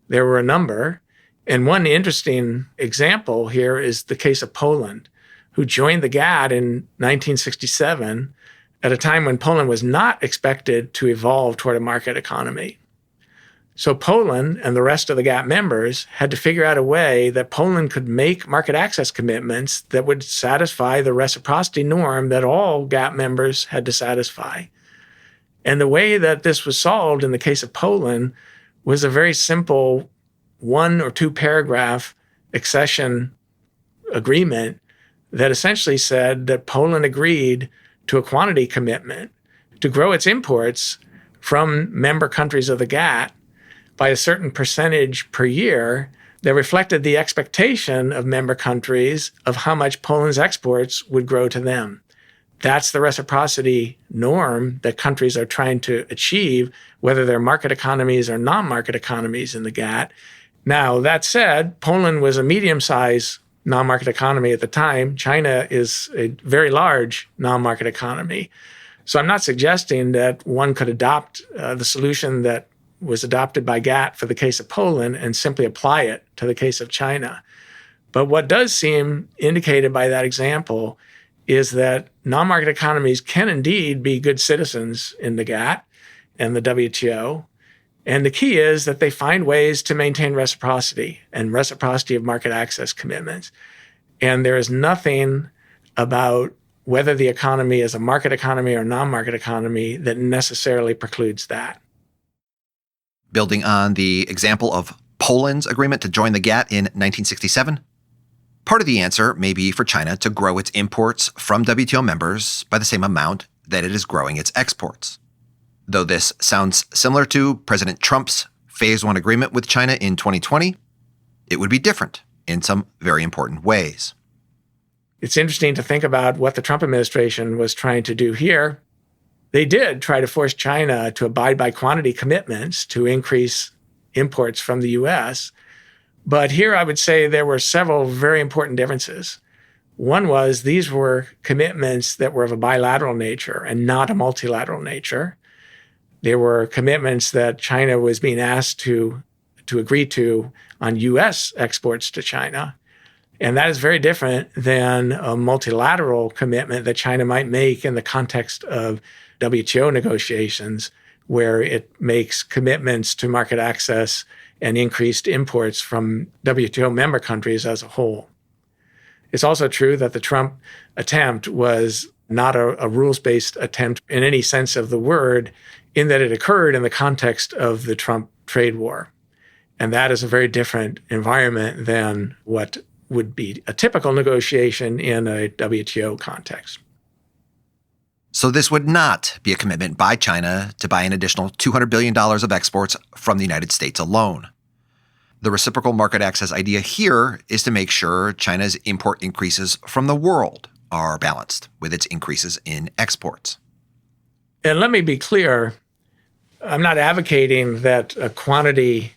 There were a number. And one interesting example here is the case of Poland, who joined the GATT in 1967 at a time when Poland was not expected to evolve toward a market economy. So Poland and the rest of the GATT members had to figure out a way that Poland could make market access commitments that would satisfy the reciprocity norm that all GATT members had to satisfy. And the way that this was solved in the case of Poland was a very simple 1 or 2 paragraph accession agreement that essentially said that Poland agreed to a quantity commitment to grow its imports from member countries of the GATT by a certain percentage per year that reflected the expectation of member countries of how much Poland's exports would grow to them. That's the reciprocity norm that countries are trying to achieve, whether they're market economies or non-market economies in the GATT. Now, that said, Poland was a medium-sized non-market economy at the time. China is a very large non-market economy. So I'm not suggesting that one could adopt the solution that was adopted by GATT for the case of Poland and simply apply it to the case of China. But what does seem indicated by that example is that non-market economies can indeed be good citizens in the GATT and the WTO. And the key is that they find ways to maintain reciprocity and reciprocity of market access commitments. And there is nothing about whether the economy is a market economy or non-market economy that necessarily precludes that. Building on the example of Poland's agreement to join the GATT in 1967, part of the answer may be for China to grow its imports from WTO members by the same amount that it is growing its exports. Though this sounds similar to President Trump's Phase 1 agreement with China in 2020, it would be different in some very important ways. It's interesting to think about what the Trump administration was trying to do here. They did try to force China to abide by quantity commitments to increase imports from the U.S., but here I would say there were several very important differences. One was these were commitments that were of a bilateral nature and not a multilateral nature. There were commitments that China was being asked to agree to on U.S. exports to China. And that is very different than a multilateral commitment that China might make in the context of WTO negotiations, where it makes commitments to market access and increased imports from WTO member countries as a whole. It's also true that the Trump attempt was not a rules-based attempt in any sense of the word, in that it occurred in the context of the Trump trade war. And that is a very different environment than what would be a typical negotiation in a WTO context. So this would not be a commitment by China to buy an additional $200 billion of exports from the United States alone. The reciprocal market access idea here is to make sure China's import increases from the world are balanced with its increases in exports. And let me be clear, I'm not advocating that a quantity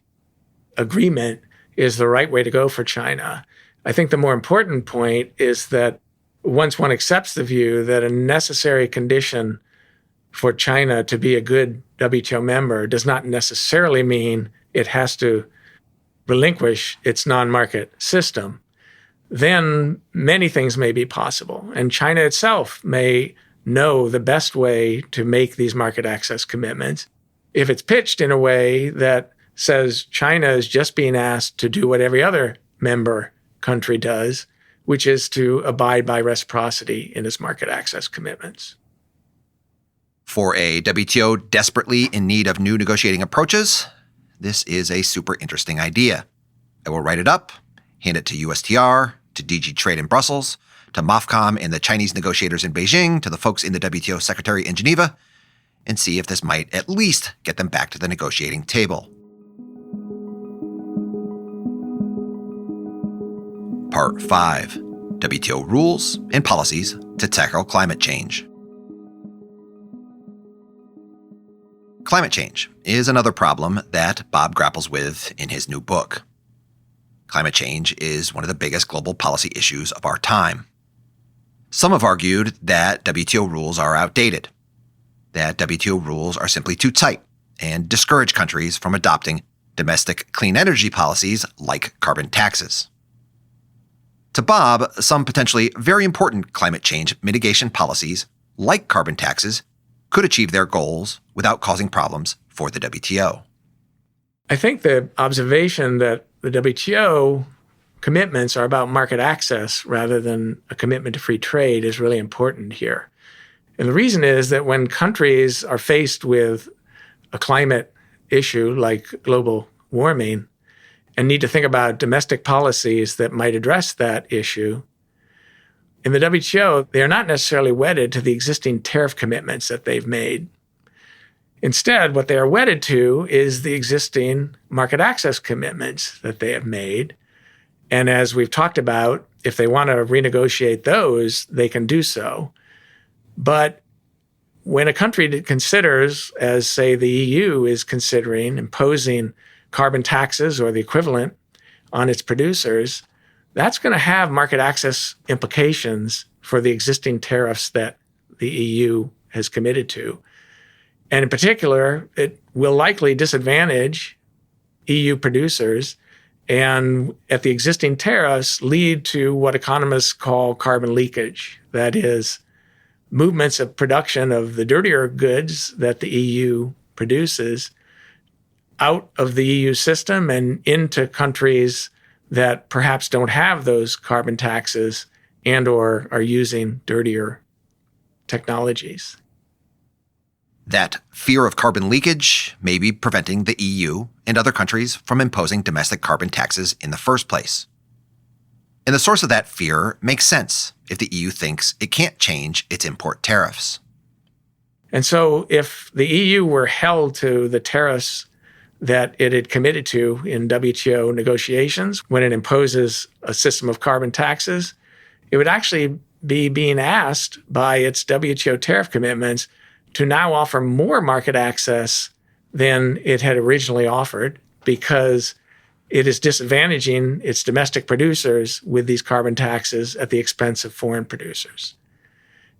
agreement is the right way to go for China. I think the more important point is that once one accepts the view that a necessary condition for China to be a good WTO member does not necessarily mean it has to relinquish its non-market system, then many things may be possible. And China itself may know the best way to make these market access commitments. If it's pitched in a way that says China is just being asked to do what every other member country does, which is to abide by reciprocity in its market access commitments. For a WTO desperately in need of new negotiating approaches, this is a super interesting idea. I will write it up, hand it to USTR, to DG Trade in Brussels, to MOFCOM and the Chinese negotiators in Beijing, to the folks in the WTO Secretary in Geneva, and see if this might at least get them back to the negotiating table. Part 5. WTO Rules and Policies to Tackle Climate Change. Climate change is another problem that Bob grapples with in his new book. Climate change is one of the biggest global policy issues of our time. Some have argued that WTO rules are outdated, that WTO rules are simply too tight and discourage countries from adopting domestic clean energy policies like carbon taxes. To Bob, some potentially very important climate change mitigation policies, like carbon taxes, could achieve their goals without causing problems for the WTO. I think the observation that the WTO commitments are about market access rather than a commitment to free trade is really important here. And the reason is that when countries are faced with a climate issue like global warming, and need to think about domestic policies that might address that issue, in the WTO, they are not necessarily wedded to the existing tariff commitments that they've made. Instead, what they are wedded to is the existing market access commitments that they have made. And as we've talked about, if they want to renegotiate those, they can do so. But when a country considers, as say the EU is considering, imposing carbon taxes or the equivalent on its producers, that's going to have market access implications for the existing tariffs that the EU has committed to. And in particular, it will likely disadvantage EU producers and at the existing tariffs lead to what economists call carbon leakage. That is, movements of production of the dirtier goods that the EU produces out of the EU system and into countries that perhaps don't have those carbon taxes and or are using dirtier technologies. That fear of carbon leakage may be preventing the EU and other countries from imposing domestic carbon taxes in the first place. And the source of that fear makes sense if the EU thinks it can't change its import tariffs. And so if the EU were held to the tariffs that it had committed to in WTO negotiations when it imposes a system of carbon taxes, it would actually be being asked by its WTO tariff commitments to now offer more market access than it had originally offered because it is disadvantaging its domestic producers with these carbon taxes at the expense of foreign producers.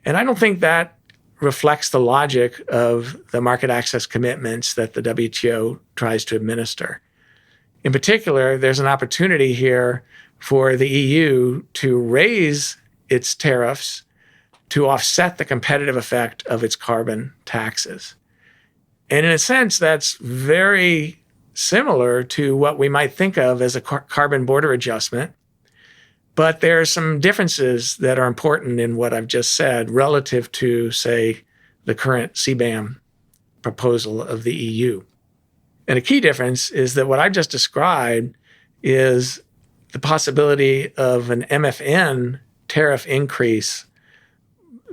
And I don't think that reflects the logic of the market access commitments that the WTO tries to administer. In particular, there's an opportunity here for the EU to raise its tariffs to offset the competitive effect of its carbon taxes. And in a sense, that's very similar to what we might think of as a carbon border adjustment. But there are some differences that are important in what I've just said relative to, say, the current CBAM proposal of the EU. And a key difference is that what I just described is the possibility of an MFN tariff increase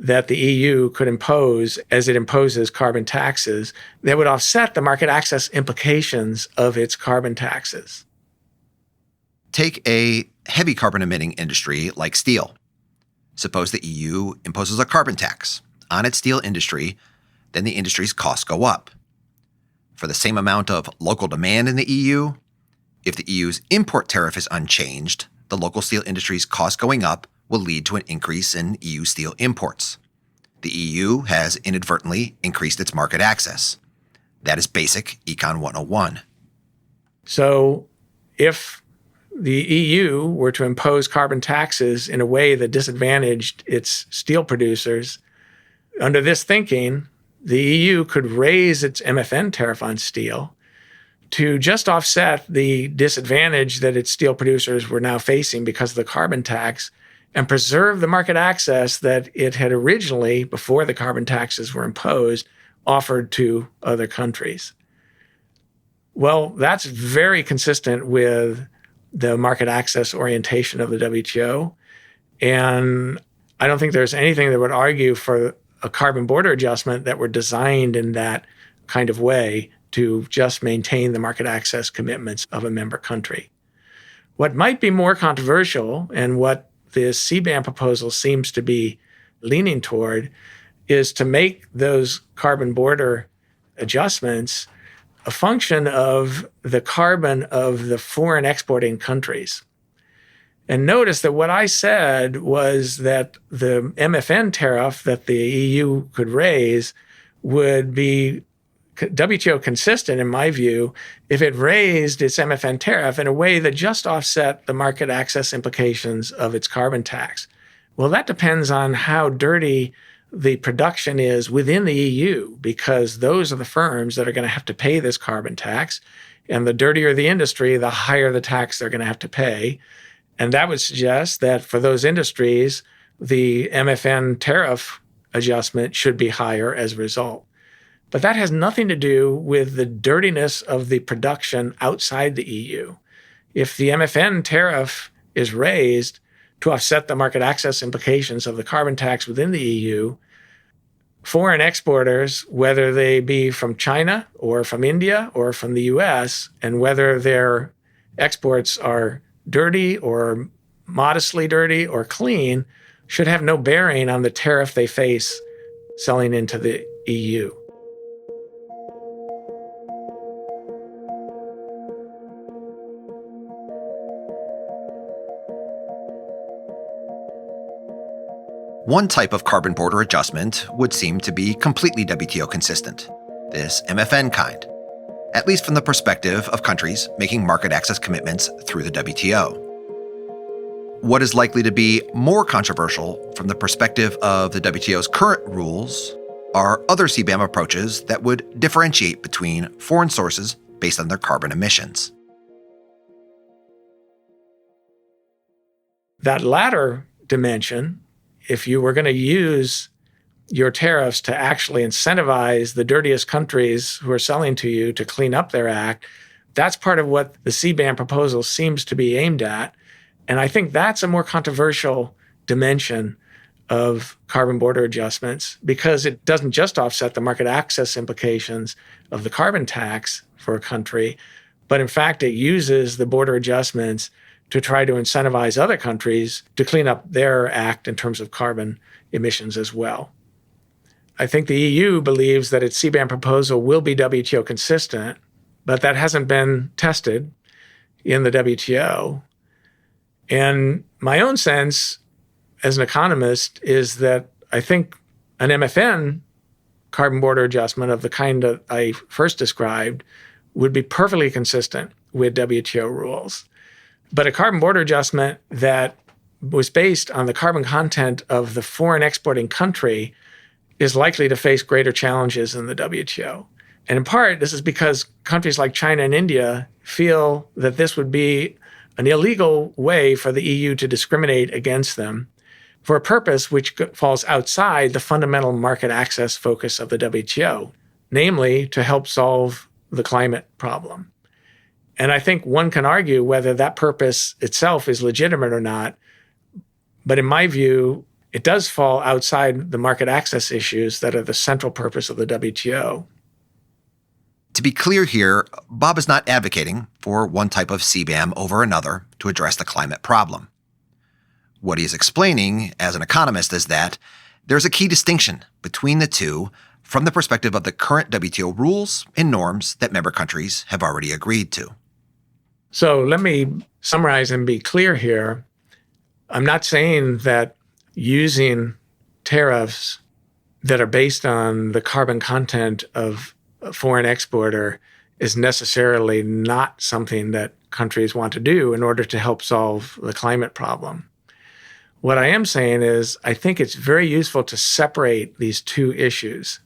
that the EU could impose as it imposes carbon taxes that would offset the market access implications of its carbon taxes. Take a heavy carbon emitting industry like steel. Suppose the EU imposes a carbon tax on its steel industry, then the industry's costs go up. For the same amount of local demand in the EU, if the EU's import tariff is unchanged, the local steel industry's costs going up will lead to an increase in EU steel imports. The EU has inadvertently increased its market access. That is basic Econ 101. So if the EU were to impose carbon taxes in a way that disadvantaged its steel producers, under this thinking, the EU could raise its MFN tariff on steel to just offset the disadvantage that its steel producers were now facing because of the carbon tax and preserve the market access that it had originally, before the carbon taxes were imposed, offered to other countries. Well, that's very consistent with the market access orientation of the WTO. And I don't think there's anything that would argue for a carbon border adjustment that were designed in that kind of way to just maintain the market access commitments of a member country. What might be more controversial, and what this CBAM proposal seems to be leaning toward, is to make those carbon border adjustments a function of the carbon of the foreign exporting countries. And notice that what I said was that the MFN tariff that the EU could raise would be WTO consistent, in my view, if it raised its MFN tariff in a way that just offset the market access implications of its carbon tax. Well, that depends on how dirty the production is within the EU, because those are the firms that are going to have to pay this carbon tax. And the dirtier the industry, the higher the tax they're going to have to pay. And that would suggest that for those industries, the MFN tariff adjustment should be higher as a result. But that has nothing to do with the dirtiness of the production outside the EU. If the MFN tariff is raised to offset the market access implications of the carbon tax within the EU, foreign exporters, whether they be from China or from India or from the US, and whether their exports are dirty or modestly dirty or clean, should have no bearing on the tariff they face selling into the EU. One type of carbon border adjustment would seem to be completely WTO consistent. this MFN kind, at least from the perspective of countries making market access commitments through the WTO. What is likely to be more controversial from the perspective of the WTO's current rules are other CBAM approaches that would differentiate between foreign sources based on their carbon emissions. That latter dimension, if you were going to use your tariffs to actually incentivize the dirtiest countries who are selling to you to clean up their act, that's part of what the CBAM proposal seems to be aimed at. And I think that's a more controversial dimension of carbon border adjustments because it doesn't just offset the market access implications of the carbon tax for a country, but in fact, it uses the border adjustments to try to incentivize other countries to clean up their act in terms of carbon emissions as well. I think the EU believes that its CBAM proposal will be WTO consistent, but that hasn't been tested in the WTO. And my own sense as an economist is that I think an MFN carbon border adjustment of the kind that I first described would be perfectly consistent with WTO rules. But a carbon border adjustment that was based on the carbon content of the foreign exporting country is likely to face greater challenges in the WTO. And in part, this is because countries like China and India feel that this would be an illegal way for the EU to discriminate against them for a purpose which falls outside the fundamental market access focus of the WTO, namely to help solve the climate problem. And I think one can argue whether that purpose itself is legitimate or not. But in my view, it does fall outside the market access issues that are the central purpose of the WTO. To be clear here, Bob is not advocating for one type of CBAM over another to address the climate problem. What he is explaining as an economist is that there's a key distinction between the two from the perspective of the current WTO rules and norms that member countries have already agreed to. So let me summarize and be clear here. I'm not saying that using tariffs that are based on the carbon content of a foreign exporter is necessarily not something that countries want to do in order to help solve the climate problem. What I am saying is I think it's very useful to separate these two issues.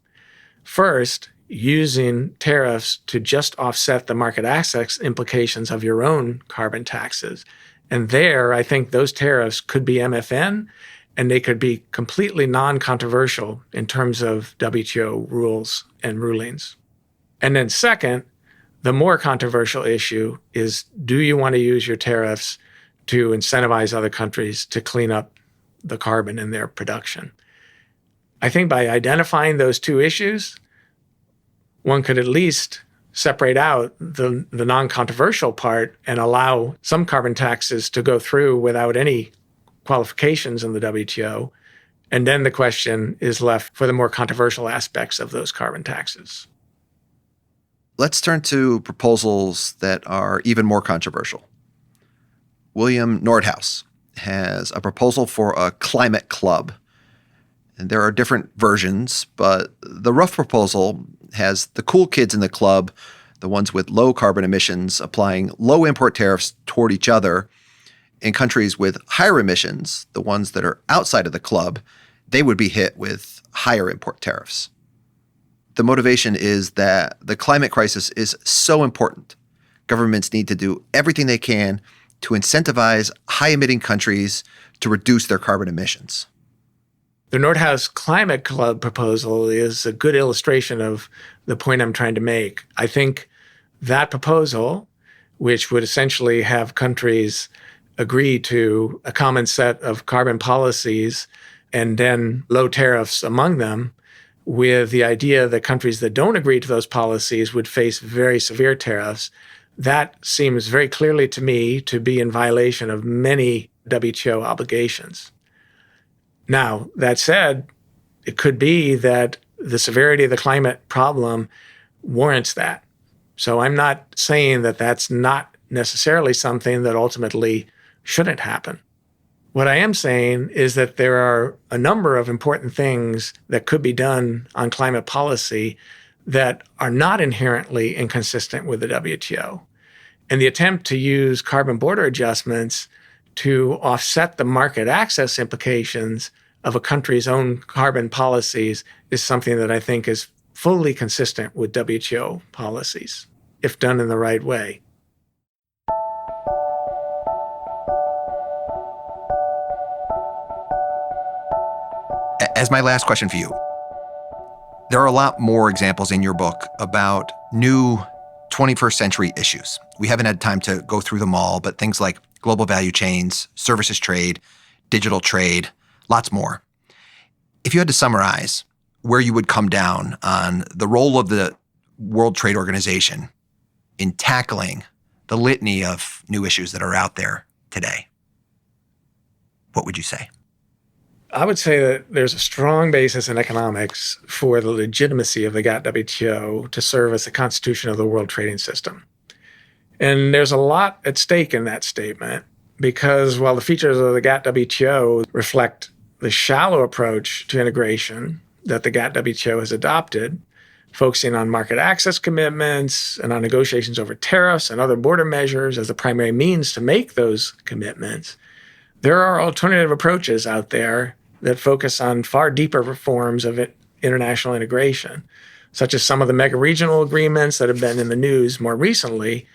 First, using tariffs to just offset the market access implications of your own carbon taxes. And there, I think those tariffs could be MFN, and they could be completely non-controversial in terms of WTO rules and rulings. And then second, the more controversial issue is, do you want to use your tariffs to incentivize other countries to clean up the carbon in their production? I think by identifying those two issues, one could at least separate out the non-controversial part and allow some carbon taxes to go through without any qualifications in the WTO. And then the question is left for the more controversial aspects of those carbon taxes. Let's turn to proposals that are even more controversial. William Nordhaus has a proposal for a climate club. And there are different versions, but the rough proposal has the cool kids in the club, the ones with low carbon emissions, applying low import tariffs toward each other. In countries with higher emissions, the ones that are outside of the club, they would be hit with higher import tariffs. The motivation is that the climate crisis is so important. Governments need to do everything they can to incentivize high-emitting countries to reduce their carbon emissions. The Nordhaus Climate Club proposal is a good illustration of the point I'm trying to make. I think that proposal, which would essentially have countries agree to a common set of carbon policies and then low tariffs among them, with the idea that countries that don't agree to those policies would face very severe tariffs, that seems very clearly to me to be in violation of many WTO obligations. Now, that said, it could be that the severity of the climate problem warrants that. So I'm not saying that that's not necessarily something that ultimately shouldn't happen. What I am saying is that there are a number of important things that could be done on climate policy that are not inherently inconsistent with the WTO. And the attempt to use carbon border adjustments to offset the market access implications of a country's own carbon policies is something that I think is fully consistent with WTO policies, if done in the right way. As my last question for you, there are a lot more examples in your book about new 21st century issues. We haven't had time to go through them all, but things like global value chains, services trade, digital trade, lots more. If you had to summarize where you would come down on the role of the World Trade Organization in tackling the litany of new issues that are out there today, what would you say? I would say that there's a strong basis in economics for the legitimacy of the GATT-WTO to serve as the constitution of the world trading system. And there's a lot at stake in that statement, because while the features of the GATT-WTO reflect the shallow approach to integration that the GATT-WTO has adopted, focusing on market access commitments and on negotiations over tariffs and other border measures as the primary means to make those commitments, there are alternative approaches out there that focus on far deeper reforms of international integration, such as some of the mega-regional agreements that have been in the news more recently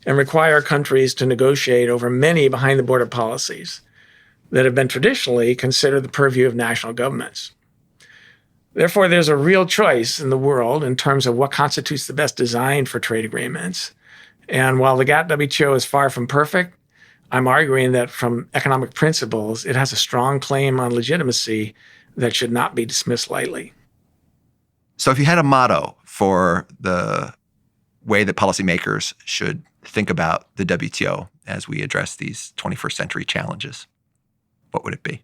and require countries to negotiate over many behind-the-border policies that have been traditionally considered the purview of national governments. Therefore, there's a real choice in the world in terms of what constitutes the best design for trade agreements. And while the GATT-WTO is far from perfect, I'm arguing that from economic principles, it has a strong claim on legitimacy that should not be dismissed lightly. So if you had a motto for the way that policymakers should think about the WTO as we address these 21st century challenges, what would it be?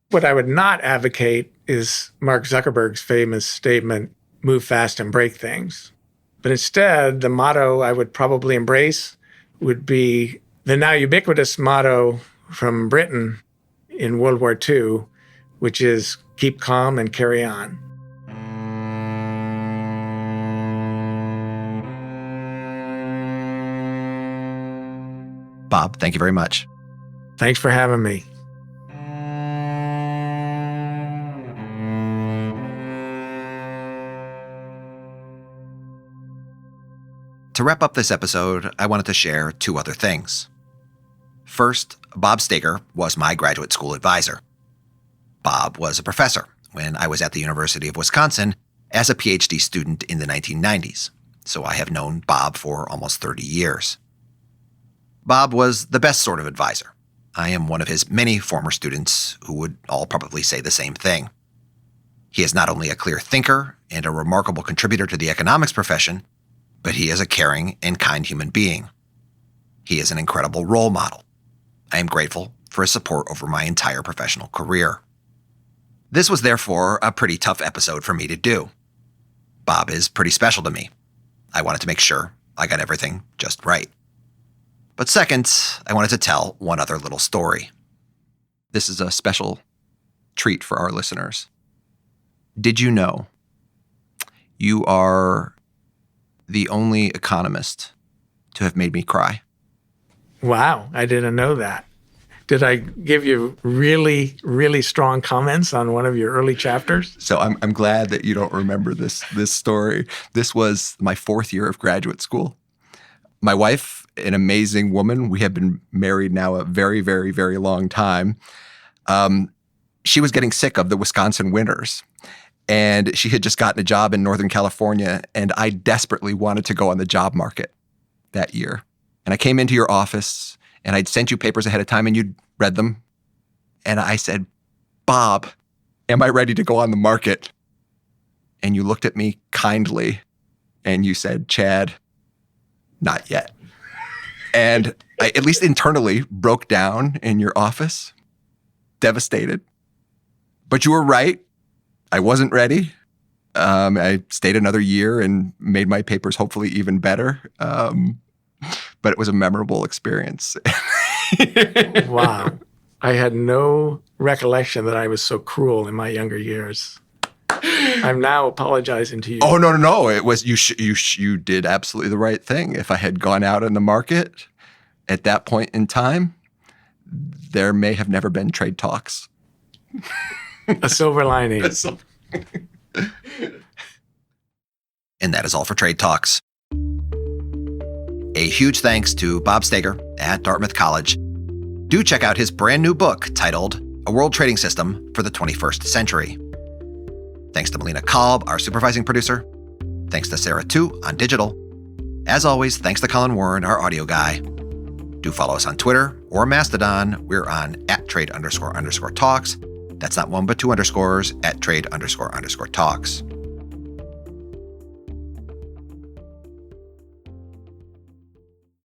What I would not advocate is Mark Zuckerberg's famous statement, move fast and break things. But instead, the motto I would probably embrace would be the now ubiquitous motto from Britain in World War II, which is keep calm and carry on. Bob, thank you very much. Thanks for having me. To wrap up this episode, I wanted to share two other things. First, Bob Steger was my graduate school advisor. Bob was a professor when I was at the University of Wisconsin as a PhD student in the 1990s, so I have known Bob for almost 30 years. Bob was the best sort of advisor. I am one of his many former students who would all probably say the same thing. He is not only a clear thinker and a remarkable contributor to the economics profession, but he is a caring and kind human being. He is an incredible role model. I am grateful for his support over my entire professional career. This was therefore a pretty tough episode for me to do. Bob is pretty special to me. I wanted to make sure I got everything just right. But second, I wanted to tell one other little story. This is a special treat for our listeners. Did you know you are the only economist to have made me cry? Wow, I didn't know that. Did I give you really, really strong comments on one of your early chapters? So I'm glad that you don't remember this story. This was my fourth year of graduate school. My wife, an amazing woman, we have been married now a very, very, very long time. She was getting sick of the Wisconsin winters. And she had just gotten a job in Northern California, and I desperately wanted to go on the job market that year. And I came into your office, and I'd sent you papers ahead of time, and you'd read them. And I said, Bob, am I ready to go on the market? And you looked at me kindly, and you said, Chad, not yet. And I, at least internally, broke down in your office, devastated. But you were right. I wasn't ready. I stayed another year and made my papers hopefully even better. But it was a memorable experience. Wow. I had no recollection that I was so cruel in my younger years. I'm now apologizing to you. Oh, no. It was you did absolutely the right thing. If I had gone out in the market at that point in time, there may have never been trade talks. A silver lining. And that is all for Trade Talks. A huge thanks to Bob Steger at Dartmouth College. Do check out his brand new book titled A World Trading System for the 21st Century. Thanks to Melina Kalb, our supervising producer. Thanks to Sarah Tu on digital. As always, thanks to Colin Warren, our audio guy. Do follow us on Twitter or Mastodon. We're on @trade__talks. That's not one but two underscores, @trade__talks.